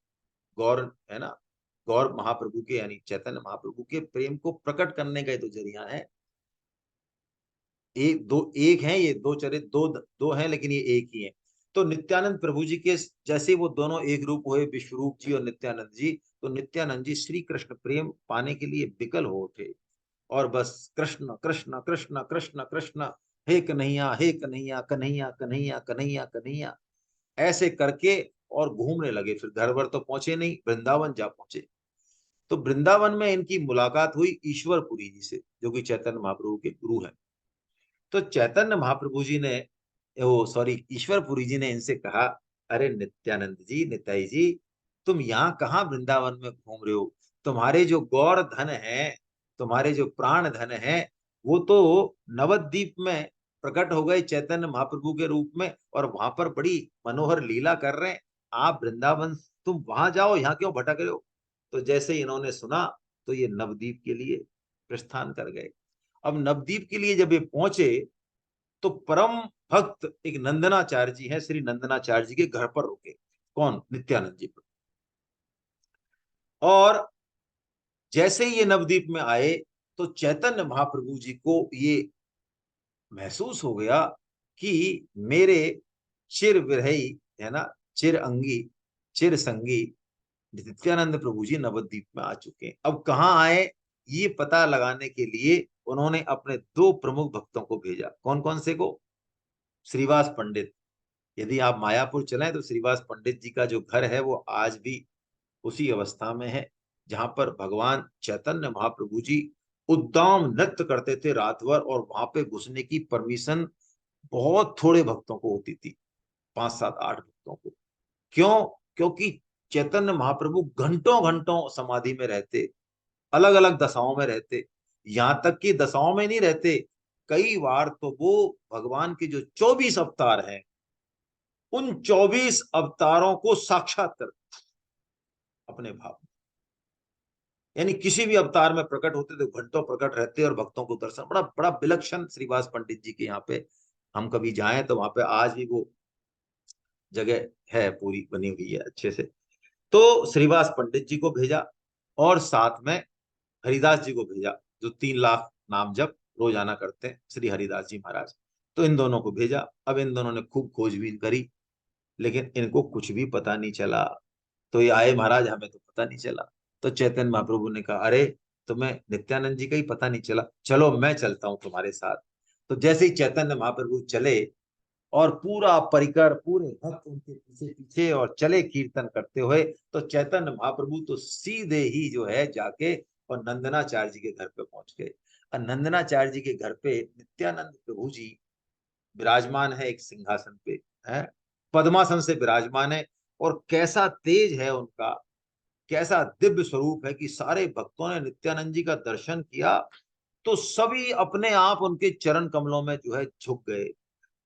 गौर है ना, गौर महाप्रभु के यानी चैतन्य महाप्रभु के प्रेम को प्रकट करने का तो जरिया है। एक दो एक हैं ये, दो चरित्र दो दो हैं, लेकिन ये एक ही है। तो नित्यानंद प्रभु जी के जैसे वो दोनों एक रूप हुए, विश्वरूप जी और नित्यानंद जी, तो नित्यानंद जी श्री कृष्ण प्रेम पाने के लिए विकल हो उठे, और बस कृष्ण कृष्ण कृष्ण कृष्ण कृष्ण, हे कन्हैया हे कन्हैया कन्हैया कन्हैया कन्हैया कन्हैया, ऐसे करके और घूमने लगे। फिर घर भर तो पहुंचे नहीं, वृंदावन जा पहुंचे। तो वृंदावन में इनकी मुलाकात हुई ईश्वरपुरी जी से, जो कि चैतन्य महाप्रभु के गुरु हैं। तो चैतन्य महाप्रभु जी ने, वो सॉरी ईश्वरपुरी जी ने इनसे कहा, अरे नित्यानंद जी, निताई जी, तुम यहाँ कहाँ वृंदावन में घूम रहे हो? तुम्हारे जो गौर धन है, तुम्हारे जो प्राण धन है, वो तो नवद्वीप में प्रकट हो गए चैतन्य महाप्रभु के रूप में, और वहां पर बड़ी मनोहर लीला कर रहे हैं। आप वृंदावन, तुम वहां जाओ, यहाँ क्यों भटक रहे हो? तो जैसे ही इन्होंने सुना, तो ये नवद्वीप के लिए प्रस्थान कर गए। अब नवद्वीप के लिए जब ये पहुंचे, तो परम भक्त एक नंदनाचार्य जी हैं, श्री नंदनाचार्य जी के घर पर रुके। कौन? नित्यानंद जी पर। और जैसे ही ये नवद्वीप में आए, तो चैतन्य महाप्रभु जी को ये महसूस हो गया कि मेरे चिर विरही, है ना, चिर अंगी, चिर संगी नित्यानंद प्रभु जी नवद्वीप में आ चुके हैं। अब कहाँ आए, ये पता लगाने के लिए उन्होंने अपने दो प्रमुख भक्तों को भेजा। कौन कौन से को? श्रीवास पंडित। यदि आप मायापुर चलें, तो श्रीवास पंडित जी का जो घर है वो आज भी उसी अवस्था में है, जहां पर भगवान चैतन्य महाप्रभु जी उद्दाम नृत्य करते थे रात भर, और वहां पे घुसने की परमिशन बहुत थोड़े भक्तों को होती थी, 5 7 8 भक्तों को। क्यों? क्योंकि चैतन्य महाप्रभु घंटों घंटों समाधि में रहते, अलग अलग दशाओं में रहते, यहां तक कि दशाओं में नहीं रहते, कई बार तो वो भगवान के जो 24 अवतार हैं, उन 24 अवतारों को साक्षात कर अपने भाव में, यानी किसी भी अवतार में प्रकट होते थे, घंटों प्रकट रहते और भक्तों को दर्शन, बड़ा बड़ा विलक्षण श्रीवास पंडित जी के यहाँ पे हम कभी जाएं तो वहां पे आज भी वो जगह है, पूरी बनी हुई है अच्छे से। तो श्रीवास पंडित जी को भेजा, और साथ में हरिदास जी को भेजा, जो 3 लाख नाम जप रोजाना करते हैं, श्री हरिदास जी महाराज। तो इन दोनों को भेजा। अब इन दोनों ने खूब खोजबीन करी, लेकिन इनको कुछ भी पता नहीं चला। तो ये आए, महाराज हमें तो पता नहीं चला। तो चैतन्य महाप्रभु ने कहा, अरे तुम्हें नित्यानंद जी का ही पता नहीं चला, चलो मैं चलता हूँ तुम्हारे साथ। तो जैसे ही चैतन्य महाप्रभु चले, और पूरा परिकर, पूरे भक्त उनके पीछे पीछे और चले कीर्तन करते हुए, तो चैतन्य महाप्रभु तो सीधे ही जो है जाके और नंदनाचार्य जी के घर पे पहुंच गए। और नंदनाचार्य जी के घर पे नित्यानंद प्रभु जी विराजमान है, एक सिंहासन पे है, पद्मासन से विराजमान है। और कैसा तेज है उनका, कैसा दिव्य स्वरूप है कि सारे भक्तों ने नित्यानंद जी का दर्शन किया, तो सभी अपने आप उनके चरण कमलों में जो है झुक गए।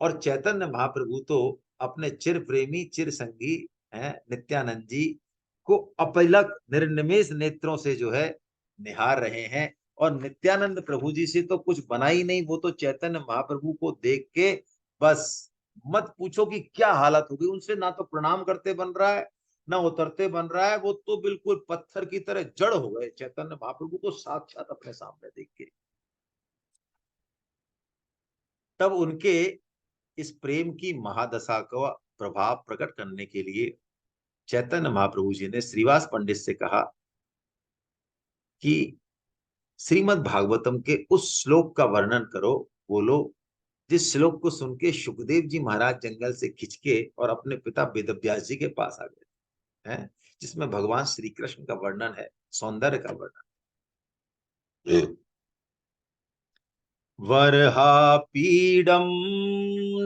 और चैतन्य महाप्रभु तो अपने चिर प्रेमी चिर संगी हैं नित्यानंद जी को अपलक निर्निमेष नेत्रों से जो है निहार रहे हैं। और नित्यानंद प्रभु जी से तो कुछ बना ही नहीं, वो तो चैतन्य महाप्रभु को देख के बस मत पूछो कि क्या हालत हो गई। उनसे ना तो प्रणाम करते बन रहा है, ना उतरते बन रहा है, वो तो बिल्कुल पत्थर की तरह जड़ हो गए चैतन्य महाप्रभु को साक्षात अपने सामने देख के। तब उनके इस प्रेम की महादशा का प्रभाव प्रकट करने के लिए चैतन्य महाप्रभु जी ने श्रीवास पंडित से कहा कि श्रीमद् भागवतम के उस श्लोक का वर्णन करो, बोलो, जिस श्लोक को सुन के सुखदेव जी महाराज जंगल से खिंच के और अपने पिता वेदव्यास जी के पास आ गए हैं, जिसमें भगवान श्री कृष्ण का वर्णन है, सौंदर्य का वर्णन। वरहापीडं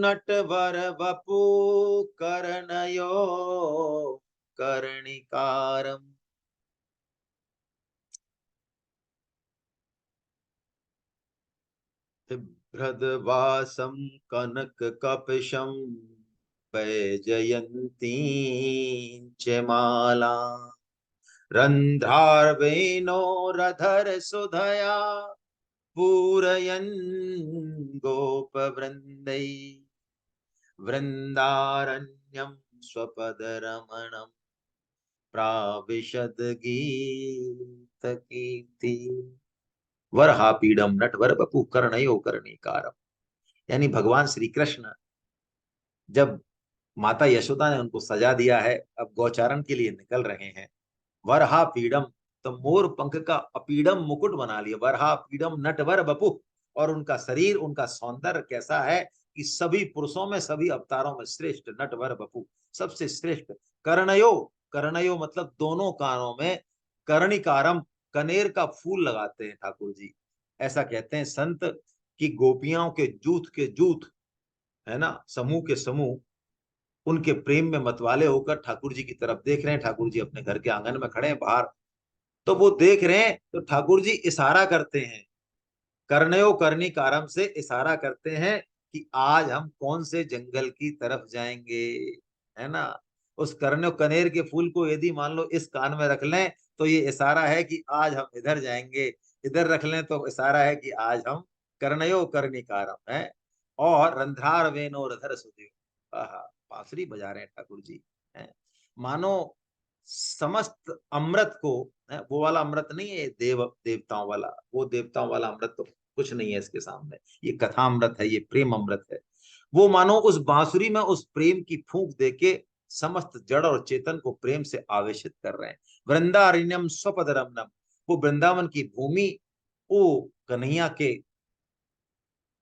नटवर वपु कर्णयो कर्णिकारम् बिभ्रद्वासं कनककपिशं वैजयन्तीं च मालाम् रन्ध्रार्वेणो रधर सुधया पूरयन् गोपवृन्दै वृंदारण्यम स्वपद रमणम प्राविशद गीत कीर्ति। वरहापीडम नटवर बपु कर्णयो कर्णिकारम। यानी भगवान श्री कृष्ण जब माता यशोदा ने उनको सजा दिया है, अब गौचारण के लिए निकल रहे हैं। वरहा पीडम, तो मोर पंख का अपीडम मुकुट बना लिया, वरहा पीडम नटवर बपु। और उनका शरीर, उनका सौंदर्य कैसा है कि सभी पुरुषों में, सभी अवतारों में श्रेष्ठ, नटवर बपु, सबसे श्रेष्ठ। कर्णयो, कर्णयो मतलब दोनों कानों में, कर्णिकारम, कनेर का फूल लगाते हैं ठाकुर जी। ऐसा कहते हैं संत कि गोपियों के जूथ है ना, समूह के समूह उनके प्रेम में मतवाले होकर ठाकुर जी की तरफ देख रहे हैं। ठाकुर जी अपने घर के आंगन में खड़े हैं बाहर, तो वो देख रहे हैं, तो ठाकुर जी इशारा करते हैं, कर्णयो कर्णिकारम से इशारा करते हैं कि आज हम कौन से जंगल की तरफ जाएंगे, है ना। उस कर्ण्यो कनेर के फूल को यदि मान लो इस कान में रख लें तो ये इशारा है कि आज हम इधर जाएंगे, इधर रख लें तो इशारा है कि आज हम कर्णयो कर्णिकारम है। और रंध्रार वेनो रधर सुदेव, आहा, बांसुरी बजा रहे हैं ठाकुर जी, है। मानो समस्त अमृत को, है, वो वाला अमृत नहीं है देवताओं वाला, वो देवताओं वाला अमृत तो कुछ नहीं है इसके सामने, ये कथा अमृत है, ये प्रेम अमृत है। वो मानो उस बांसुरी में उस प्रेम की फूंक देके समस्त जड़ और चेतन को प्रेम से आवेशित कर रहे हैं। वृंदारण्यम स्वपद रमनम, वो वृंदावन की भूमि, वो कन्हैया के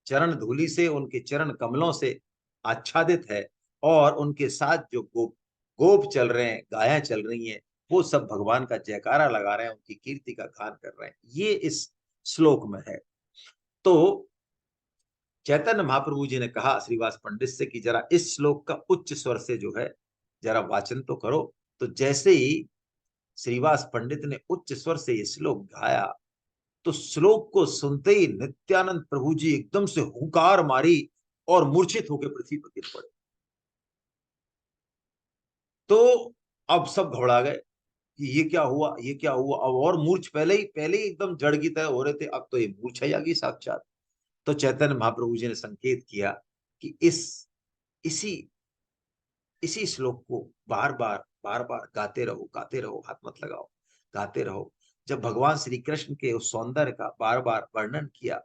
चरण धूलि से, उनके चरण कमलों से आच्छादित है। और उनके साथ जो गोप चल रहे हैं, गायें चल रही हैं, वो सब भगवान का जयकारा लगा रहे हैं, उनकी कीर्ति का गान कर रहे हैं। ये इस श्लोक में है। तो चैतन्य महाप्रभु जी ने कहा श्रीवास पंडित से कि जरा इस श्लोक का उच्च स्वर से जो है जरा वाचन तो करो। तो जैसे ही श्रीवास पंडित ने उच्च स्वर से ये श्लोक गाया, तो श्लोक को सुनते ही नित्यानंद प्रभु जी एकदम से हुंकार मारी और मूर्छित होकर पृथ्वी पर गिर पड़े। तो अब सब घबरा गए कि ये क्या हुआ, ये क्या हुआ। अब और मूर्छ, पहले ही एकदम जड़ की तरह हो रहे थे, अब तो ये मूर्छा ही आ गई साक्षात। तो चैतन्य महाप्रभु जी ने संकेत किया कि इसी इसी श्लोक को बार बार गाते रहो, हाथ मत लगाओ, गाते रहो। जब भगवान श्री कृष्ण के उस सौंदर्य का बार बार वर्णन किया,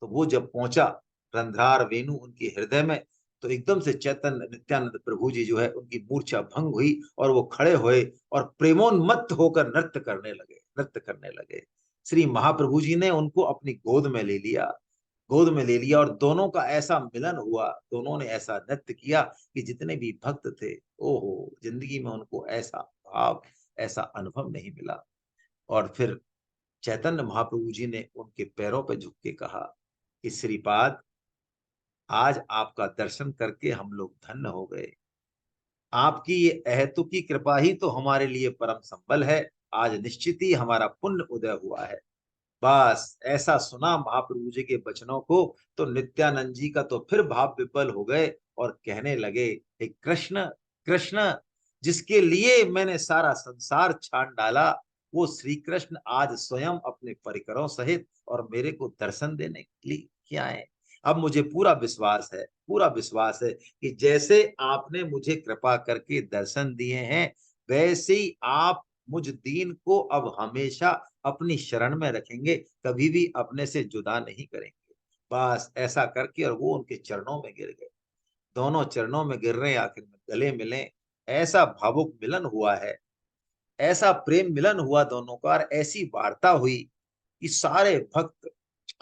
तो वो जब पहुंचा रंध्रार वेणु उनके हृदय में, तो एकदम से चैतन्य नित्यानंद प्रभु जी जो है उनकी मूर्छा भंग हुई और वो खड़े हुए और प्रेमोन्मत्त होकर नृत्य करने लगे। श्री महाप्रभु जी ने उनको अपनी गोद में ले लिया, गोद में ले लिया, और दोनों का ऐसा मिलन हुआ, दोनों ने ऐसा नृत्य किया कि जितने भी भक्त थे, ओहो, जिंदगी में उनको ऐसा भाव, ऐसा अनुभव नहीं मिला। और फिर चैतन्य महाप्रभु जी ने उनके पैरों पर झुक के कहा कि श्रीपाद, आज आपका दर्शन करके हम लोग धन्य हो गए। आपकी ये अहेतुकी कृपा ही तो हमारे लिए परम संबल है। आज निश्चित ही हमारा पुण्य उदय हुआ है। बस ऐसा सुना महाप्रभु जी के वचनों को, तो नित्यानंद जी का तो फिर भाव विफल हो गए और कहने लगे, हे कृष्ण, कृष्ण, जिसके लिए मैंने सारा संसार छान डाला, वो श्री कृष्ण आज स्वयं अपने परिकरों सहित और मेरे को दर्शन देने के लिए क्या है। अब मुझे पूरा विश्वास है, पूरा विश्वास है कि जैसे आपने मुझे कृपा करके दर्शन दिए हैं, वैसे ही आप मुझ दीन को अब हमेशा अपनी शरण में रखेंगे, कभी भी अपने से जुदा नहीं करेंगे। बस ऐसा करके और वो उनके चरणों में गिर गए। दोनों चरणों में गिर रहे हैं, आखिर में गले मिले। ऐसा भावुक मिलन हुआ है, ऐसा प्रेम मिलन हुआ दोनों का, और ऐसी वार्ता हुई कि सारे भक्त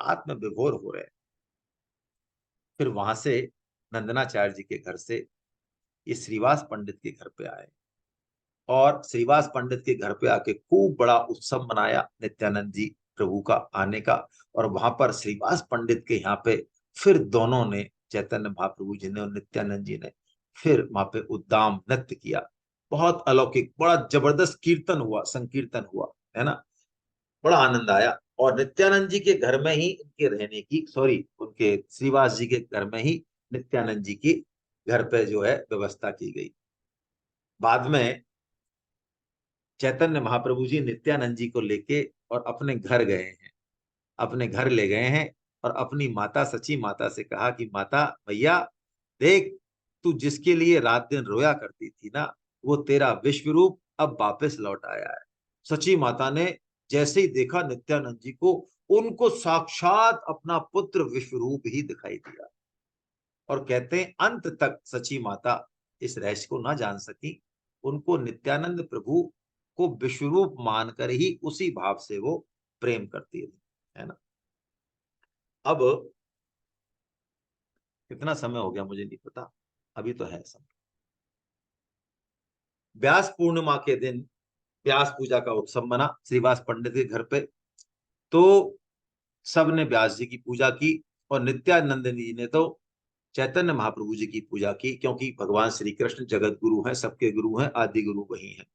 आत्म विभोर हो रहे। फिर वहां से नंदनाचार्य जी के घर से ये श्रीवास पंडित के घर पे आए, और श्रीवास पंडित के घर पे आके खूब बड़ा उत्सव मनाया नित्यानंद जी प्रभु का आने का। और वहां पर श्रीवास पंडित के यहाँ पे फिर दोनों ने, चैतन्य महाप्रभु जी ने और नित्यानंद जी ने, फिर वहां पे उद्दाम नृत्य किया। बहुत अलौकिक, बड़ा जबरदस्त कीर्तन हुआ, संकीर्तन हुआ, है ना। बड़ा आनंद आया। और नित्यानंद जी के घर में ही उनके रहने की, सॉरी, उनके श्रीवास जी के घर में ही नित्यानंद जी की घर पे जो है व्यवस्था की गई। बाद में चैतन्य महाप्रभु जी नित्यानंद जी को लेके और अपने घर गए हैं, अपने घर ले गए हैं। और अपनी माता, सची माता से कहा कि माता, भैया देख, तू जिसके लिए रात दिन रोया करती थी ना, वो तेरा विश्व रूप अब वापस लौट आया है। सची माता ने जैसे ही देखा नित्यानंद जी को, उनको साक्षात अपना पुत्र विश्व रूप ही दिखाई दिया। और कहते हैं अंत तक सची माता इस रहस्य को ना जान सकी। उनको नित्यानंद प्रभु को विश्वरूप मानकर ही उसी भाव से वो प्रेम करती है ना। अब कितना समय हो गया मुझे नहीं पता, अभी तो है समय। व्यास पूर्णिमा के दिन व्यास पूजा का उत्सव मना श्रीवास पंडित के घर पे। तो सबने व्यास जी की पूजा की, और नित्यानंद जी ने तो चैतन्य महाप्रभु जी की पूजा की, क्योंकि भगवान श्री कृष्ण जगत गुरु हैं, सबके गुरु हैं, आदि गुरु वही हैं।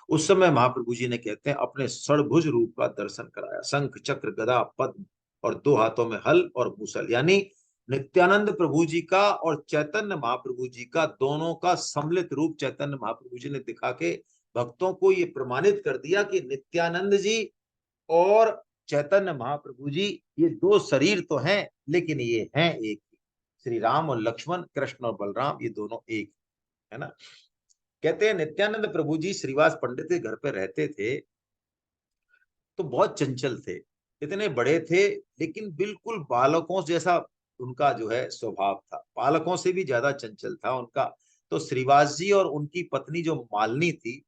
उस समय महाप्रभु जी ने कहते हैं अपने षड़भुज रूप का दर्शन कराया, शंख चक्र गदा पद्म और दो हाथों में हल और मूसल, यानी नित्यानंद प्रभु जी का और चैतन्य महाप्रभु जी का दोनों का सम्मिलित रूप चैतन्य महाप्रभु जी ने दिखा के भक्तों को ये प्रमाणित कर दिया कि नित्यानंद जी और चैतन्य महाप्रभु जी ये दो शरीर तो हैं, लेकिन ये हैं एक ही। श्री राम और लक्ष्मण, कृष्ण और बलराम, ये दोनों एक है ना। कहते हैं नित्यानंद प्रभु जी श्रीवास पंडित के घर पे रहते थे, तो बहुत चंचल थे। इतने बड़े थे, लेकिन बिल्कुल बालकों जैसा उनका जो है स्वभाव था, बालकों से भी ज्यादा चंचल था उनका। तो श्रीवास जी और उनकी पत्नी जो मालिनी थी,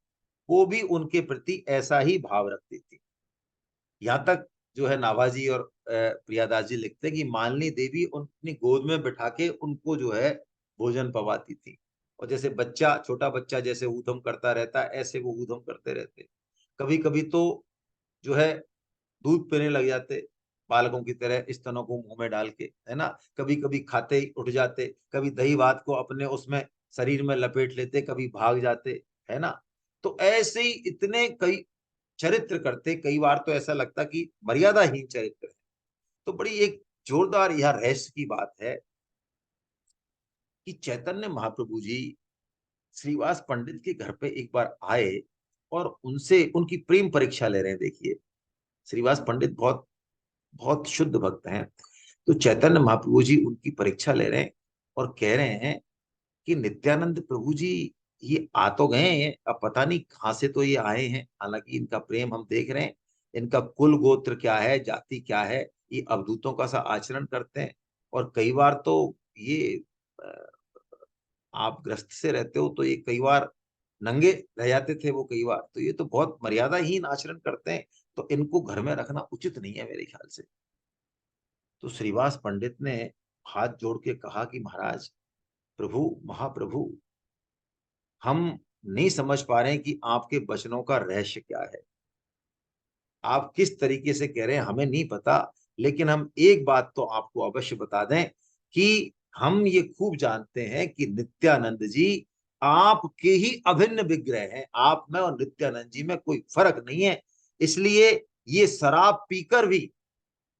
वो भी उनके प्रति ऐसा ही भाव रखती थी। यहाँ तक जो है नाभाजी और प्रियादास जी लिखते हैं कि मालिनी देवी अपनी गोद में बिठा के उनको जो है भोजन पवाती थी। और जैसे बच्चा, छोटा बच्चा जैसे ऊधम करता रहता है, ऐसे वो ऊधम करते रहते। कभी कभी तो जो है दूध पीने लग जाते, बालकों की तरह स्तनों को मुंह में डाल के, है ना। कभी कभी खाते ही उठ जाते, कभी दही भात को अपने उसमें शरीर में लपेट लेते, कभी भाग जाते, है ना। तो ऐसे ही इतने कई चरित्र करते, कई बार तो ऐसा लगता कि मर्यादाहीन चरित्र है। तो बड़ी एक जोरदार यह रहस्य की बात है कि चैतन्य महाप्रभु जी श्रीवास पंडित के घर पे एक बार आए और उनसे उनकी प्रेम परीक्षा ले रहे हैं। देखिए, श्रीवास पंडित बहुत बहुत शुद्ध भक्त हैं। तो चैतन्य महाप्रभु जी उनकी परीक्षा ले रहे हैं और कह रहे हैं कि नित्यानंद प्रभु जी ये आ तो गए हैं, अब पता नहीं कहाँ से तो ये आए हैं। हालांकि इनका प्रेम हम देख रहे हैं, इनका कुल गोत्र क्या है, जाति क्या है, ये अवधूतों का सा आचरण करते हैं। और कई बार तो ये आप ग्रस्त से रहते हो, तो ये कई बार नंगे रह जाते थे वो, कई बार तो ये तो बहुत मर्यादाहीन आचरण करते हैं। तो इनको घर में रखना उचित नहीं है मेरे ख्याल से। तो श्रीवास पंडित ने हाथ जोड़ के कहा कि महाराज, प्रभु, महाप्रभु, हम नहीं समझ पा रहे हैं कि आपके वचनों का रहस्य क्या है। आप किस तरीके से कह रहे हैं हमें नहीं पता, लेकिन हम एक बात तो आपको अवश्य बता दें कि हम ये खूब जानते हैं कि नित्यानंद जी आपके ही अभिन्न विग्रह हैं। आप में और नित्यानंद जी में कोई फर्क नहीं है। इसलिए ये शराब पीकर भी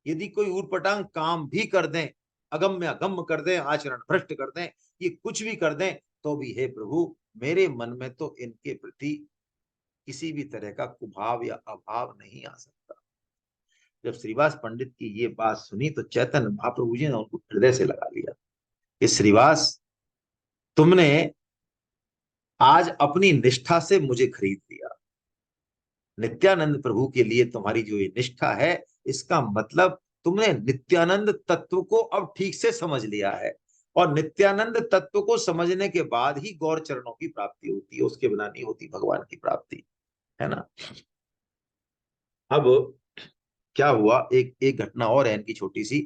यदि कोई ऊटपटांग काम भी कर दें, अगम्य अगम्य कर दें, आचरण भ्रष्ट कर दें, ये कुछ भी कर दें, तो भी हे प्रभु, मेरे मन में तो इनके प्रति किसी भी तरह का कुभाव या अभाव नहीं आ सकता। जब श्रीवास पंडित की ये बात सुनी, तो चैतन्य महाप्रभु जी ने उनको हृदय से लगा लिया कि श्रीवास, तुमने आज अपनी निष्ठा से मुझे खरीद लिया। नित्यानंद प्रभु के लिए तुम्हारी जो ये निष्ठा है, इसका मतलब तुमने नित्यानंद तत्व को अब ठीक से समझ लिया है। और नित्यानंद तत्व को समझने के बाद ही गौर चरणों की प्राप्ति होती है, उसके बिना नहीं होती भगवान की प्राप्ति, है ना। अब क्या हुआ, एक एक घटना और है इनकी छोटी सी,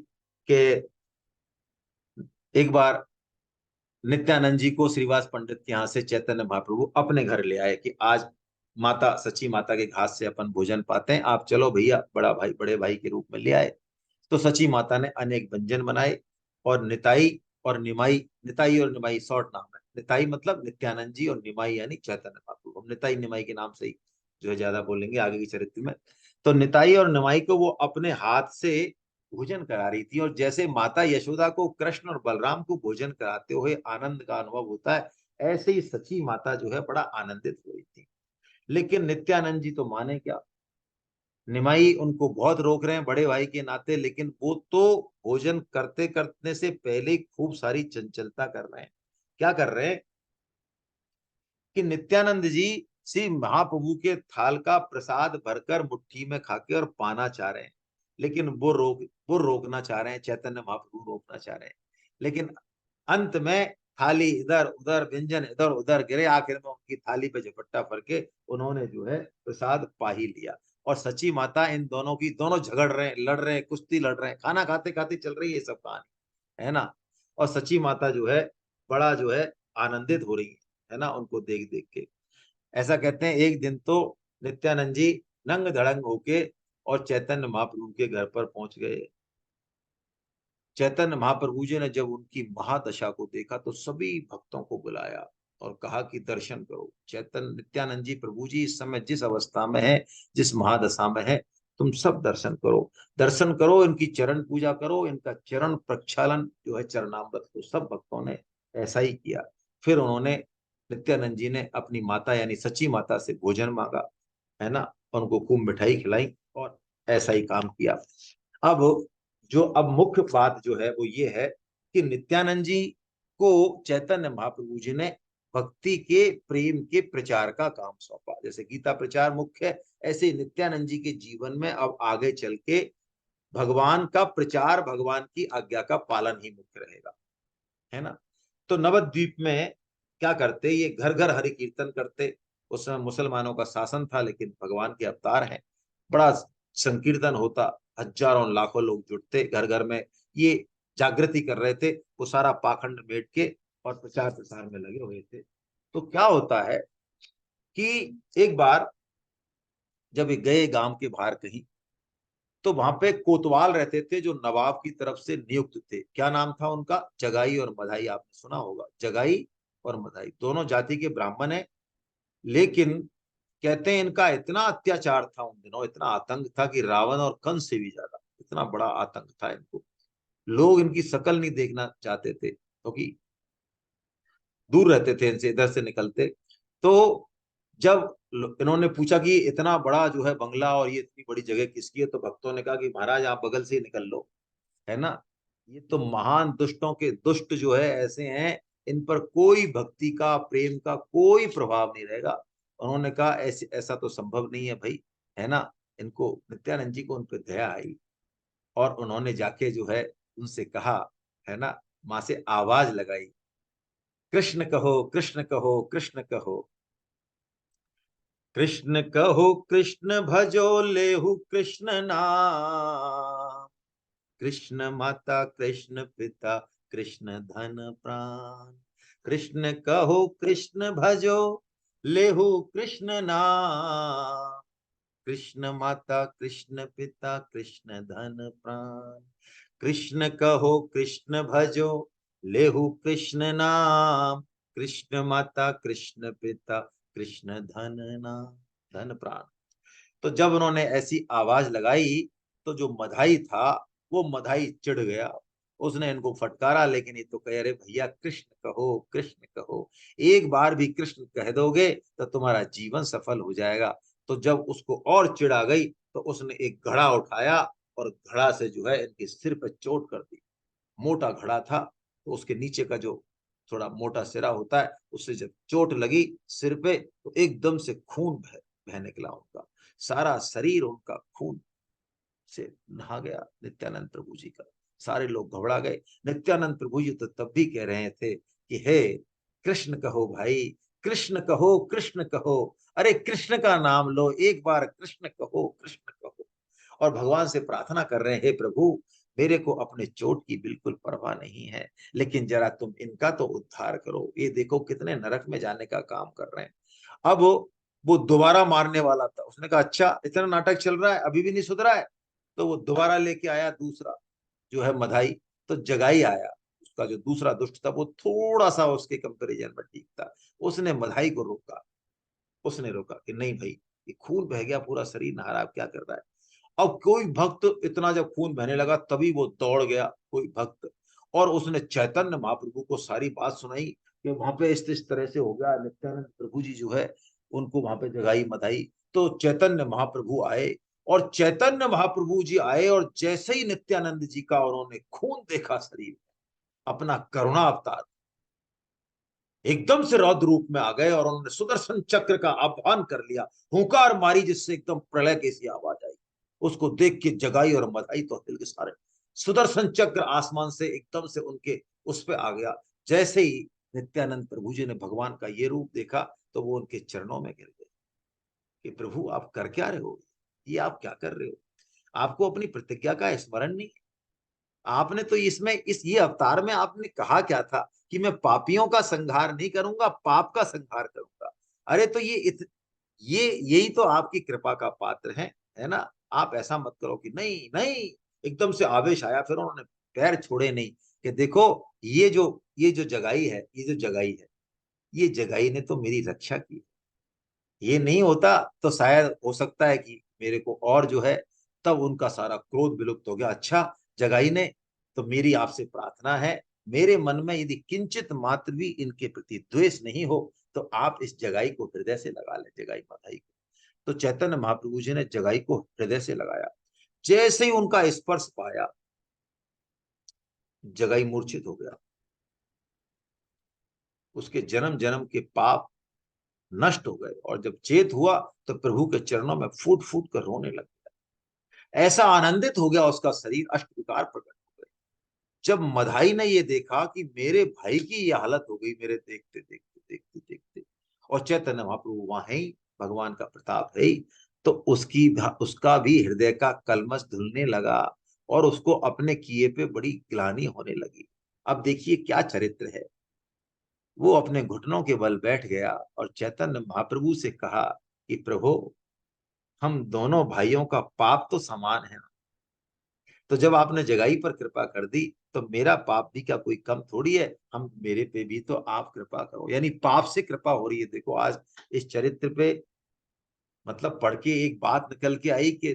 कि एक बार नित्यानंद जी को श्रीवास पंडित के यहाँ से चैतन्य महाप्रभु अपने घर ले आए कि आज माता, सची माता के घाट से अपन भोजन पाते हैं, आप चलो भैया, बड़ा भाई, बड़े भाई के रूप में ले आए। तो सची माता ने अनेक व्यंजन बनाए, और निताई और निमाई, निताई और निमाई शॉर्ट नाम है। निताई मतलब नित्यानंद जी, और निमाई यानी चैतन्य महाप्रभु। हम निताई निमाई के नाम से ही जो है ज्यादा बोलेंगे आगे के चरित्र में। तो निताई और निमाई को वो अपने हाथ से भोजन करा रही थी, और जैसे माता यशोदा को कृष्ण और बलराम को भोजन कराते हुए आनंद का अनुभव होता है, ऐसे ही सची माता जो है बड़ा आनंदित हो रही थी। लेकिन नित्यानंद जी तो माने क्या, निमाई उनको बहुत रोक रहे हैं बड़े भाई के नाते, लेकिन वो तो भोजन करते करने से पहले खूब सारी चंचलता कर रहे हैं। क्या कर रहे हैं कि नित्यानंद जी श्री महाप्रभु के थाल का प्रसाद भरकर मुट्ठी में खाके और पाना चाह रहे हैं, लेकिन वो रोकना चाह रहे हैं, चैतन्य महाप्रभु रोकना चाह रहे हैं। लेकिन अंत में थाली इधर उधर, व्यंजन इधर उधर गिरे, आखिर में उनकी थाली पे झपट्टा भर के उन्होंने जो है प्रसाद पा ही लिया। और सची माता इन दोनों की, दोनों झगड़ रहे हैं, लड़ रहे हैं, कुश्ती लड़ रहे हैं, खाना खाते खाते चल रही है ये सब कहानी, है ना। और सची माता जो है बड़ा जो है आनंदित हो रही है ना, उनको देख देख के। ऐसा कहते हैं एक दिन तो नित्यानंद जी नंग धड़ंग होके और चैतन्य महाप्रभु के घर पर पहुंच गए। चैतन्य महाप्रभु जी ने जब उनकी महादशा को देखा तो सभी भक्तों को बुलाया और कहा कि दर्शन करो। चैतन्य नित्यानंद जी प्रभु जी इस समय जिस अवस्था में है, जिस महादशा में है, तुम सब दर्शन करो, दर्शन करो, इनकी चरण पूजा करो, इनका चरण प्रक्षालन जो है चरणामृत, तो सब भक्तों ने ऐसा ही किया। फिर उन्होंने, नित्यानंद जी ने अपनी माता यानी सची माता से भोजन मांगा, है ना, उनको खूब मिठाई खिलाई और ऐसा ही काम किया। अब अब मुख्य बात जो है वो ये है कि नित्यानंद जी को चैतन्य महाप्रभु जी ने भक्ति के, प्रेम के प्रचार का काम सौंपा। जैसे गीता प्रचार मुख्य है, ऐसे नित्यानंद जी के जीवन में अब आगे चल के भगवान का प्रचार, भगवान की आज्ञा का पालन ही मुख्य रहेगा, है ना। तो नवद्वीप में क्या करते, ये घर घर हरि कीर्तन करते। उस समय मुसलमानों का शासन था, लेकिन भगवान के अवतार हैं, बड़ा संकीर्तन होता, हजारों लाखों लोग जुटते घर घर में, ये जागृति कर रहे थे, वो सारा पाखंड मेट के और प्रचार प्रसार में लगे हुए थे। तो क्या होता है कि एक बार जब ये गए गांव के बाहर कहीं, तो वहां पे कोतवाल रहते थे जो नवाब की तरफ से नियुक्त थे। क्या नाम था उनका? जगाई और मधाई, आपने सुना होगा, जगाई और मधाई दोनों जाति के ब्राह्मण है। लेकिन कहते हैं इनका इतना अत्याचार था उन दिनों, इतना आतंक था कि रावण और कंस से भी ज्यादा, इतना बड़ा आतंक था इनको। लोग इनकी शकल नहीं देखना चाहते थे, क्योंकि तो दूर रहते थे इनसे, इधर से निकलते। तो जब इन्होंने पूछा कि इतना बड़ा जो है बंगला और ये इतनी बड़ी जगह किसकी है, तो भक्तों ने कहा कि महाराज आप बगल से ही निकल लो, है ना, ये तो महान दुष्टों के दुष्ट जो है ऐसे हैं, इन पर कोई भक्ति का, प्रेम का कोई प्रभाव नहीं रहेगा। उन्होंने कहा ऐसे, ऐसा तो संभव नहीं है भाई, है ना। इनको, नित्यानंद जी को उन पर दया आई और उन्होंने जाके जो है उनसे कहा, है ना, माँ से आवाज लगाई, कृष्ण कहो, कृष्ण कहो, कृष्ण कहो, कृष्ण कहो, कृष्ण भजो लेहु कृष्ण नाम, कृष्ण माता, कृष्ण पिता, कृष्ण धन प्राण, कृष्ण कहो, कृष्ण भजो लेहु कृष्ण नाम, कृष्ण माता, कृष्ण पिता, कृष्ण धन प्राण, कृष्ण कहो, कृष्ण भजो लेहु कृष्ण नाम, कृष्ण माता, कृष्ण पिता, कृष्ण धन नाम, धन प्राण। तो जब उन्होंने ऐसी आवाज लगाई तो जो मधाई था वो मधाई चिढ़ गया, उसने इनको फटकारा। लेकिन ये तो कह रहे भैया कृष्ण कहो, कृष्ण कहो, एक बार भी कृष्ण कह दोगे तो तुम्हारा जीवन सफल हो जाएगा। तो जब उसको और चिढ़ आ गई तो उसने एक घड़ा उठाया और घड़ा से जो है इनके सिर पर चोट कर दी। मोटा घड़ा था, तो उसके नीचे का जो थोड़ा मोटा सिरा होता है, उससे जब चोट लगी सिर पे तो एकदम से खून बह निकला उनका, सारा शरीर उनका खून से नहा गया नित्यानंद प्रभु जी का। सारे लोग घबरा गए। नित्यानंद प्रभु जी तो तब भी कह रहे थे कि हे कृष्ण कहो भाई, कृष्ण कहो, कृष्ण कहो, अरे कृष्ण का नाम लो, एक बार कृष्ण कहो, कृष्ण कहो। और भगवान से प्रार्थना कर रहे हैं, हे प्रभु, मेरे को अपने चोट की बिल्कुल परवाह नहीं है, लेकिन जरा तुम इनका तो उद्धार करो, ये देखो कितने नरक में जाने का काम कर रहे हैं। अब वो दोबारा मारने वाला था, उसने कहा अच्छा इतना नाटक चल रहा है, अभी भी नहीं सुधरा है। तो वो दोबारा लेके आया दूसरा जो है मधाई। तो जगाई आया, उसका जो दूसरा दुष्ट था वो थोड़ा सा उसके कंपेरिजन में ठीक था। उसने मधाई को रोका, उसने रोका कि नहीं भाई, ये खून बह गया, पूरा शरीर नहा रहा है, क्या कर रहा है। अब कोई भक्त, इतना जब खून बहने लगा तभी वो दौड़ गया कोई भक्त, और उसने चैतन्य महाप्रभु को सारी बात सुनाई कि वहां पे इस तरह से हो गया। नित्यानंद प्रभु जी जो है उनको वहां पे जगाई मधाई। तो चैतन्य महाप्रभु आए, और चैतन्य महाप्रभु जी आए और जैसे ही नित्यानंद जी का उन्होंने खून देखा शरीर, अपना करुणा अवतार, एकदम से रौद्र रूप में आ गए और उन्होंने सुदर्शन चक्र का आह्वान कर लिया, हुंकार मारी, जिससे एकदम प्रलय कैसी आवाज आई। उसको देख के जगाई और मधाई तो हिल के सारे। सुदर्शन चक्र आसमान से एकदम से उनके उस पे आ गया। जैसे ही नित्यानंद प्रभु जी ने भगवान का ये रूप देखा तो वो उनके चरणों में गिर गए कि प्रभु आप कर क्या रहे हो, ये आप क्या कर रहे हो, आपको अपनी प्रतिज्ञा का स्मरण नहीं। आपने तो इसमें इस ये अवतार में आपने कहा क्या था कि मैं पापियों का संहार नहीं करूंगा, पाप का संहार करूंगा। अरे तो ये यही तो आपकी कृपा का पात्र है ना। आप ऐसा मत करो कि नहीं नहीं। एकदम से आवेश आया, फिर उन्होंने पैर छोड़े नहीं कि देखो, ये जो जगाई है, ये जगाई ने तो मेरी रक्षा की। ये नहीं होता तो शायद हो सकता है कि मेरे को और जो है, तब उनका सारा क्रोध विलुप्त हो गया। अच्छा, जगाई ने तो मेरी आपसे प्रार्थना है, मेरे मन में यदि किंचित मात्र भी इनके प्रति द्वेष नहीं हो तो आप इस जगाई को हृदय से लगा लें, जगाई माताई को। तो चैतन्य महाप्रभु जी ने जगाई को हृदय से लगाया। जैसे ही उनका स्पर्श पाया, जगाई मूर्छित हो गया। उसके जन्म जन्म के पाप नष्ट हो गए और जब चेत हुआ तो प्रभु के चरणों में फूट फूट कर रोने लगा। ऐसा आनंदित हो गया उसका शरीर, अष्ट विकार प्रकट हो गए। जब मधाई ने ये देखा कि मेरे भाई की ये हालत हो गई, मेरे देखते देखते देखते देखते, और चैतन्य महाप्रभु वहां है ही, भगवान का प्रताप है ही, तो उसका भी हृदय का कलमश धुलने लगा और उसको अपने किए पे बड़ी ग्लानि होने लगी। अब देखिए क्या चरित्र है। वो अपने घुटनों के बल बैठ गया और चैतन्य महाप्रभु से कहा कि प्रभु, हम दोनों भाइयों का पाप तो समान है ना। तो जब आपने जगाई पर कृपा कर दी तो मेरा पाप भी क्या कोई कम थोड़ी है, हम मेरे पे भी तो आप कृपा करो। यानी पाप से कृपा हो रही है। देखो आज इस चरित्र पे मतलब पढ़ के एक बात निकल के आई कि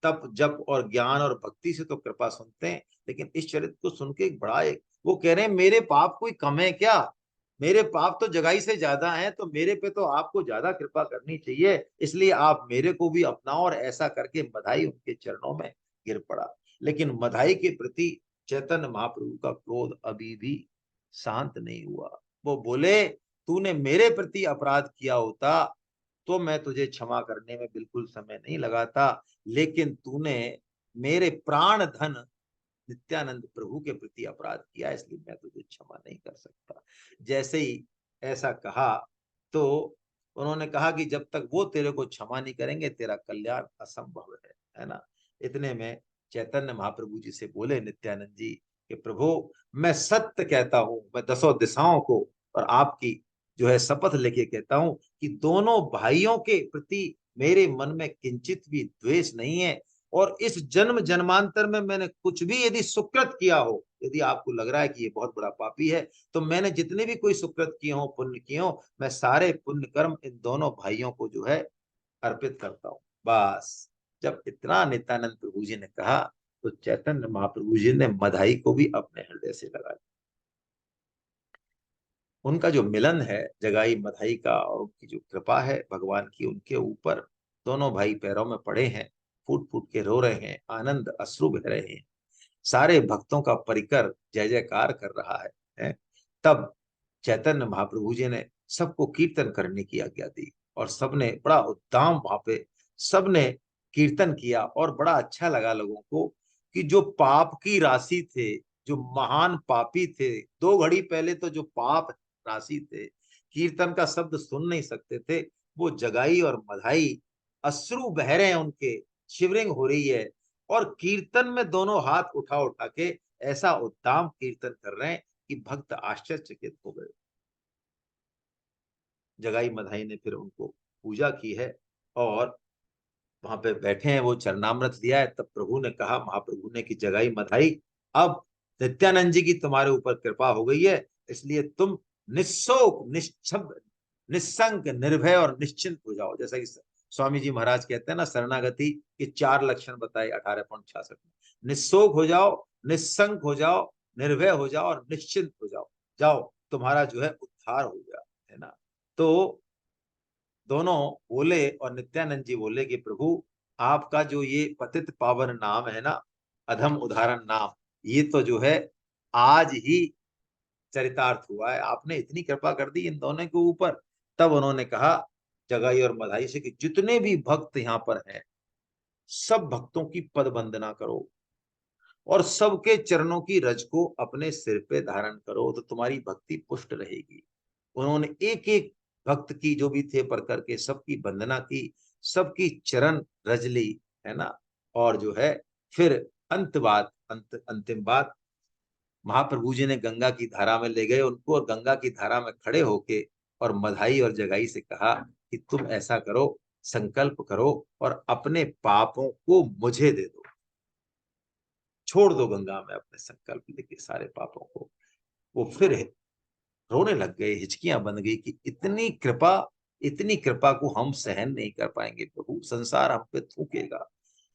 तप जप और ज्ञान और भक्ति से तो कृपा सुनते हैं, लेकिन इस चरित्र को सुन के एक बड़ा एक वो कह रहे हैं मेरे पाप कोई कम है क्या, मेरे पाप तो जगाई से ज्यादा हैं, तो मेरे पे तो आपको ज्यादा कृपा करनी चाहिए, इसलिए आप मेरे को भी अपनाओ। और ऐसा करके मधाई उनके चरणों में गिर पड़ा। लेकिन मधाई के प्रति चैतन्य महाप्रभु का क्रोध अभी भी शांत नहीं हुआ। वो बोले, तूने मेरे प्रति अपराध किया होता तो मैं तुझे क्षमा करने में बिल्कुल समय नहीं लगाता, लेकिन तूने मेरे प्राण धन नित्यानंद प्रभु के प्रति अपराध किया, इसलिए मैं तुझे क्षमा नहीं कर सकता। जैसे ही ऐसा कहा तो उन्होंने कहा कि जब तक वो तेरे को क्षमा नहीं करेंगे तेरा कल्याण असंभव है ना। इतने में चैतन्य महाप्रभु जी से बोले नित्यानंद जी कि प्रभु, मैं सत्य कहता हूं, मैं दसों दिशाओं को और आपकी जो है शपथ लेके कहता हूं कि दोनों भाइयों के प्रति मेरे मन में किंचित भी द्वेष नहीं है। और इस जन्म जन्मांतर में मैंने कुछ भी यदि सुकृत किया हो, यदि आपको लग रहा है कि ये बहुत बड़ा पापी है, तो मैंने जितने भी कोई सुकृत किए हो, पुण्य किए हो, मैं सारे पुण्य कर्म इन दोनों भाइयों को जो है अर्पित करता हूँ। बस जब इतना नित्यानंद प्रभु जी ने कहा तो चैतन्य महाप्रभु जी ने मधाई को भी अपने हृदय से लगा लिया। उनका जो मिलन है जगाई मधाई का और उनकी जो कृपा है भगवान की उनके ऊपर, दोनों भाई पैरों में पड़े हैं, फूट फूट के रो रहे हैं, आनंद अश्रु बह रहे हैं। सारे भक्तों का परिकर जय जयकार कर रहा है? तब चैतन्य महाप्रभु जी ने सबको कीर्तन करने की आज्ञा दी और सबने बड़ा उद्दाम वहां पे सबने कीर्तन किया। और बड़ा अच्छा लगा लोगों को कि जो पाप की राशि थे, जो महान पापी थे, 2 घड़ी पहले तो जो पाप राशि थे, कीर्तन का शब्द सुन नहीं सकते थे, वो जगाई और मधाई अश्रु बह रहे हैं उनके, शिवरिंग हो रही है, और कीर्तन में दोनों हाथ उठा उठा के ऐसा उद्दाम कीर्तन कर रहे हैं कि भक्त आश्चर्यचकित हो गए। जगाई मधाई ने फिर उनको पूजा की है और वहां पे बैठे हैं, वो चरणामृत लिया है। तब प्रभु ने कहा, महाप्रभु ने, कि जगाई मधाई, अब नित्यानंद जी की तुम्हारे ऊपर कृपा हो गई है, इसलिए तुम निस्सोक निश्चब निस्संक निर्भय और निश्चिंत हो जाओ। जैसा कि स्वामी जी महाराज कहते हैं ना, शरणागति के 4 लक्षण बताए 18.66 में। निस्सोक हो जाओ, निस्संक हो जाओ, निर्भय हो जाओ और निश्चिंत हो जाओ। जाओ, तुम्हारा जो है उद्धार हो गया, है ना। तो दोनों बोले और नित्यानंद जी बोले कि प्रभु, आपका जो ये पतित पावन नाम है ना, अधम उदाहरण नाम, ये तो जो है आज ही चरितार्थ हुआ है, आपने इतनी कृपा कर दी इन दोनों के ऊपर। तब उन्होंने कहा जगाई और मधाई से कि जितने भी भक्त यहाँ पर हैं, सब भक्तों की पद वंदना करो और सबके चरणों की रज को अपने सिर पे धारण करो, तो तुम्हारी भक्ति पुष्ट रहेगी। उन्होंने एक एक भक्त की, जो भी थे पर करके सबकी वंदना की, सबकी चरण रज ली, है ना। और जो है फिर अंतिम बात, महाप्रभु जी ने गंगा की धारा में ले गए उनको, और गंगा की धारा में खड़े होके और मधाई और जगाई से कहा कि तुम ऐसा करो, संकल्प करो और अपने पापों को मुझे दे दो, छोड़ दो गंगा में अपने संकल्प लेके सारे पापों को। वो फिर रोने लग गए, हिचकियां बन गई कि इतनी कृपा को हम सहन नहीं कर पाएंगे प्रभु, संसार हम पे थूकेगा।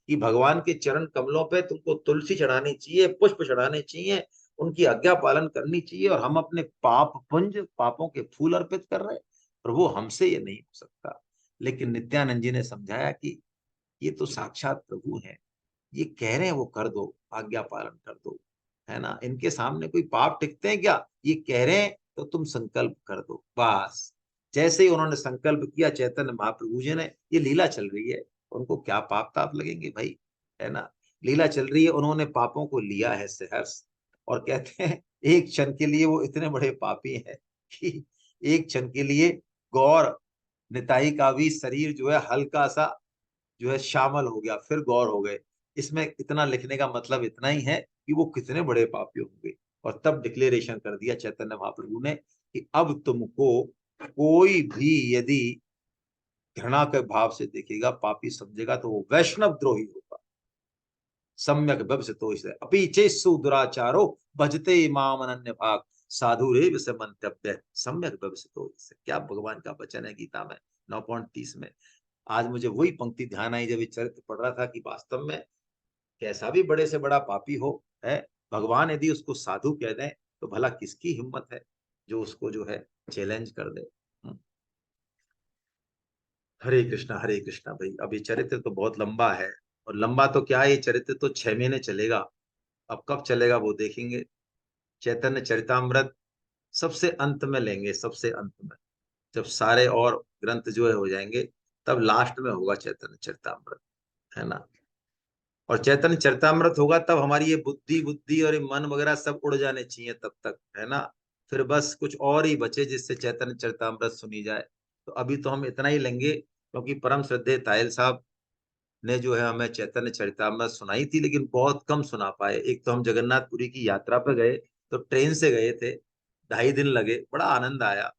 कि भगवान के चरण कमलों पे तुमको तुलसी चढ़ानी चाहिए, पुष्प चढ़ाने चाहिए, उनकी आज्ञा पालन करनी चाहिए, और हम अपने पापों के फूल अर्पित कर रहे हैं। प्रभु हमसे ये नहीं हो सकता। लेकिन नित्यानंद जी ने समझाया कि ये तो साक्षात प्रभु हैं, ये कह रहे हैं वो कर दो, आज्ञा पालन कर दो, है ना। इनके सामने कोई पाप टिकते हैं क्या, ये कह रहे हैं तो तुम संकल्प कर दो बस। जैसे ही उन्होंने संकल्प किया चैतन्य महाप्रभु जी ने, ये लीला चल रही है, उनको क्या पाप ताप लगेंगे भाई, है ना। लीला चल रही है, उन्होंने पापों को लिया है सहर्ष। और कहते हैं एक क्षण के लिए वो इतने बड़े पापी हैं कि एक क्षण के लिए गौर निताई का भी शरीर जो है हल्का सा जो है शामिल हो गया, फिर गौर हो गए। इसमें इतना लिखने का मतलब इतना ही है कि वो कितने बड़े पापी होंगे। और तब डिक्लेरेशन कर दिया चैतन्य महाप्रभु ने कि अब तुमको कोई भी यदि घृणा के भाव से देखेगा, पापी समझेगा, तो वो वैष्णव द्रोही होगा। सम्यक व्यवसितो इसे अपि चेत्सु दुराचारो भजते इमाम अनन्य भाग साधु रे विषय मंतव्य सम्यक व्यवसितो इसे। क्या भगवान का वचन है गीता में 9.30 में। आज मुझे वही पंक्ति ध्यान आई जब ये चरित्र पढ़ रहा था कि वास्तव में कैसा भी बड़े से बड़ा पापी हो, है, भगवान यदि उसको साधु कह दें तो भला किसकी हिम्मत है जो उसको जो है चैलेंज कर दे। हरे कृष्णा भाई। अब ये चरित्र तो बहुत लंबा है, और लंबा तो क्या है, ये चरित्र तो 6 महीने चलेगा। अब कब चलेगा वो देखेंगे। चैतन्य चरितामृत सबसे अंत में लेंगे, सबसे अंत में, जब सारे और ग्रंथ जो है हो जाएंगे, तब लास्ट में होगा चैतन्य चरितामृत, है ना। और चैतन्य चरितामृत होगा तब हमारी ये बुद्धि बुद्धि और ये मन वगैरह सब उड़ जाने चाहिए तब तक, है ना। फिर बस कुछ और ही बचे जिससे चैतन्य चरितामृत सुनी जाए। तो अभी तो हम इतना ही लेंगे, क्योंकि परम श्रद्धेय तायल साहब ने जो है हमें चैतन्य चरितामृत सुनाई थी, लेकिन बहुत कम सुना पाए। एक तो हम जगन्नाथपुरी की यात्रा पे गए, तो ट्रेन से गए थे, 2.5 दिन लगे, बड़ा आनंद आया।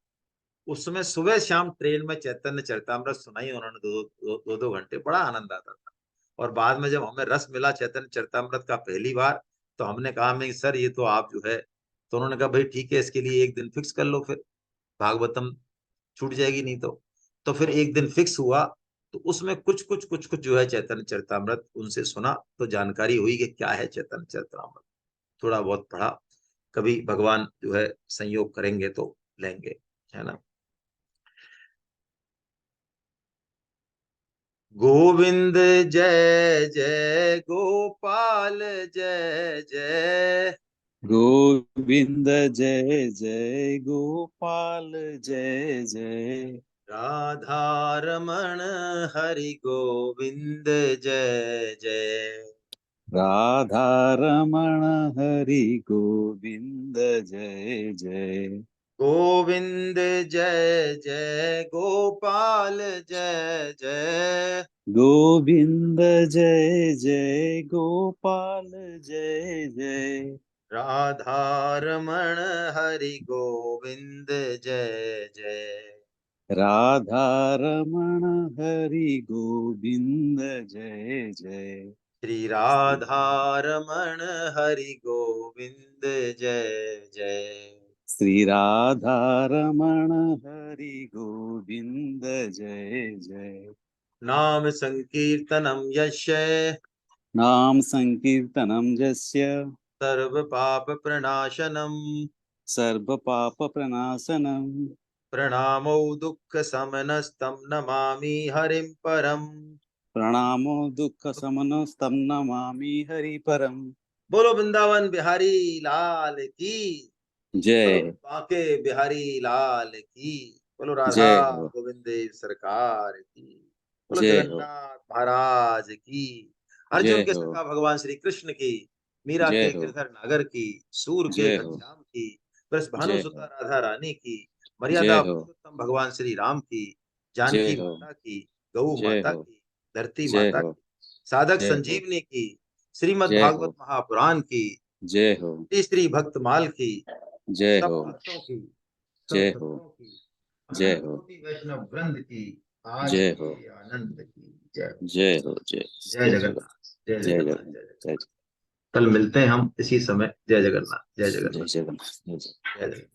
उस समय सुबह शाम ट्रेन में चैतन्य चरितामृत सुनाई उन्होंने, दो दो घंटे, बड़ा आनंद आता था। और बाद में जब हमें रस मिला चैतन्य चरितामृत का पहली बार, तो हमने कहा नहीं सर ये तो आप जो है, तो उन्होंने कहा भाई ठीक है, इसके लिए एक दिन फिक्स कर लो, फिर भागवतम छूट जाएगी नहीं तो फिर एक दिन फिक्स हुआ। तो उसमें कुछ जो है चैतन्य चरितामृत उनसे सुना, तो जानकारी हुई कि क्या है चैतन्य चरितामृत। थोड़ा बहुत पढ़ा, कभी भगवान जो है संयोग करेंगे तो लेंगे, है ना। गोविंद जय जय गोपाल जय जय, गोविंद जय जय गोपाल जय जय, राधा रमण हरि गोविंद जय जय, राधा रमण हरि गोविंद जय जय, गोविंद जय जय गोपाल जय जय, गोविंद जय जय गोपाल जय जय, राधा रमण हरि गोविंद जय जय, राधा रमण हरि गोविंद जय जय, श्री राधा रमण हरि गोविंद जय जय, श्री राधा रमण हरि गोविंद जय जय, नाम संकीर्तनम यस्य नाम संकीर्तनं यस्य सर्व पाप प्रणाशनम, सर्व पाप प्रणाशनम, प्रणामो दुःख समनस्तम नमामि हरिं परम। प्रणामो दुःख समनस्तं नमामि हरि परम। बोलो वृंदावन बिहारी लाल की। जय बोलो बांके बिहारी लाल की, बोलो राधा जय हो गोविंद देव सरकार की, बोलो जय हो जगन्नाथ महाराज की, जय अर्जुन के हो सखा भगवान श्री कृष्ण की, मीरा जय के हो गिरधर नागर की, सूर के जय हो घनश्याम की, वृषभानु जय सुता हो राधा रानी की, जय मर्यादा हो पुरुषोत्तम भगवान श्री राम की, जय जानकी हो माता की, गौ जय माता हो की, धरती जय माता हो की, साधक जय हो संजीवनी की, श्रीमद् जय भागवत हो महापुराण की, जय हो श्री श्री भक्तमाल की, जय सब हो भक्तों की, सब जय हो भक्तों की, जय अनंत हो कोटि वैष्णव वृंद की, आज जय हो के आनंद की जय। जय हो जय जय जय जगत जगन्नाथ, जय जय जगन्नाथ, जगत जय जगन्नाथ। जय कल मिलते हैं हम इसी समय। जय जगन्नाथ, जय जय जगन्नाथ, जगन्नाथ जय जय जगन्नाथ।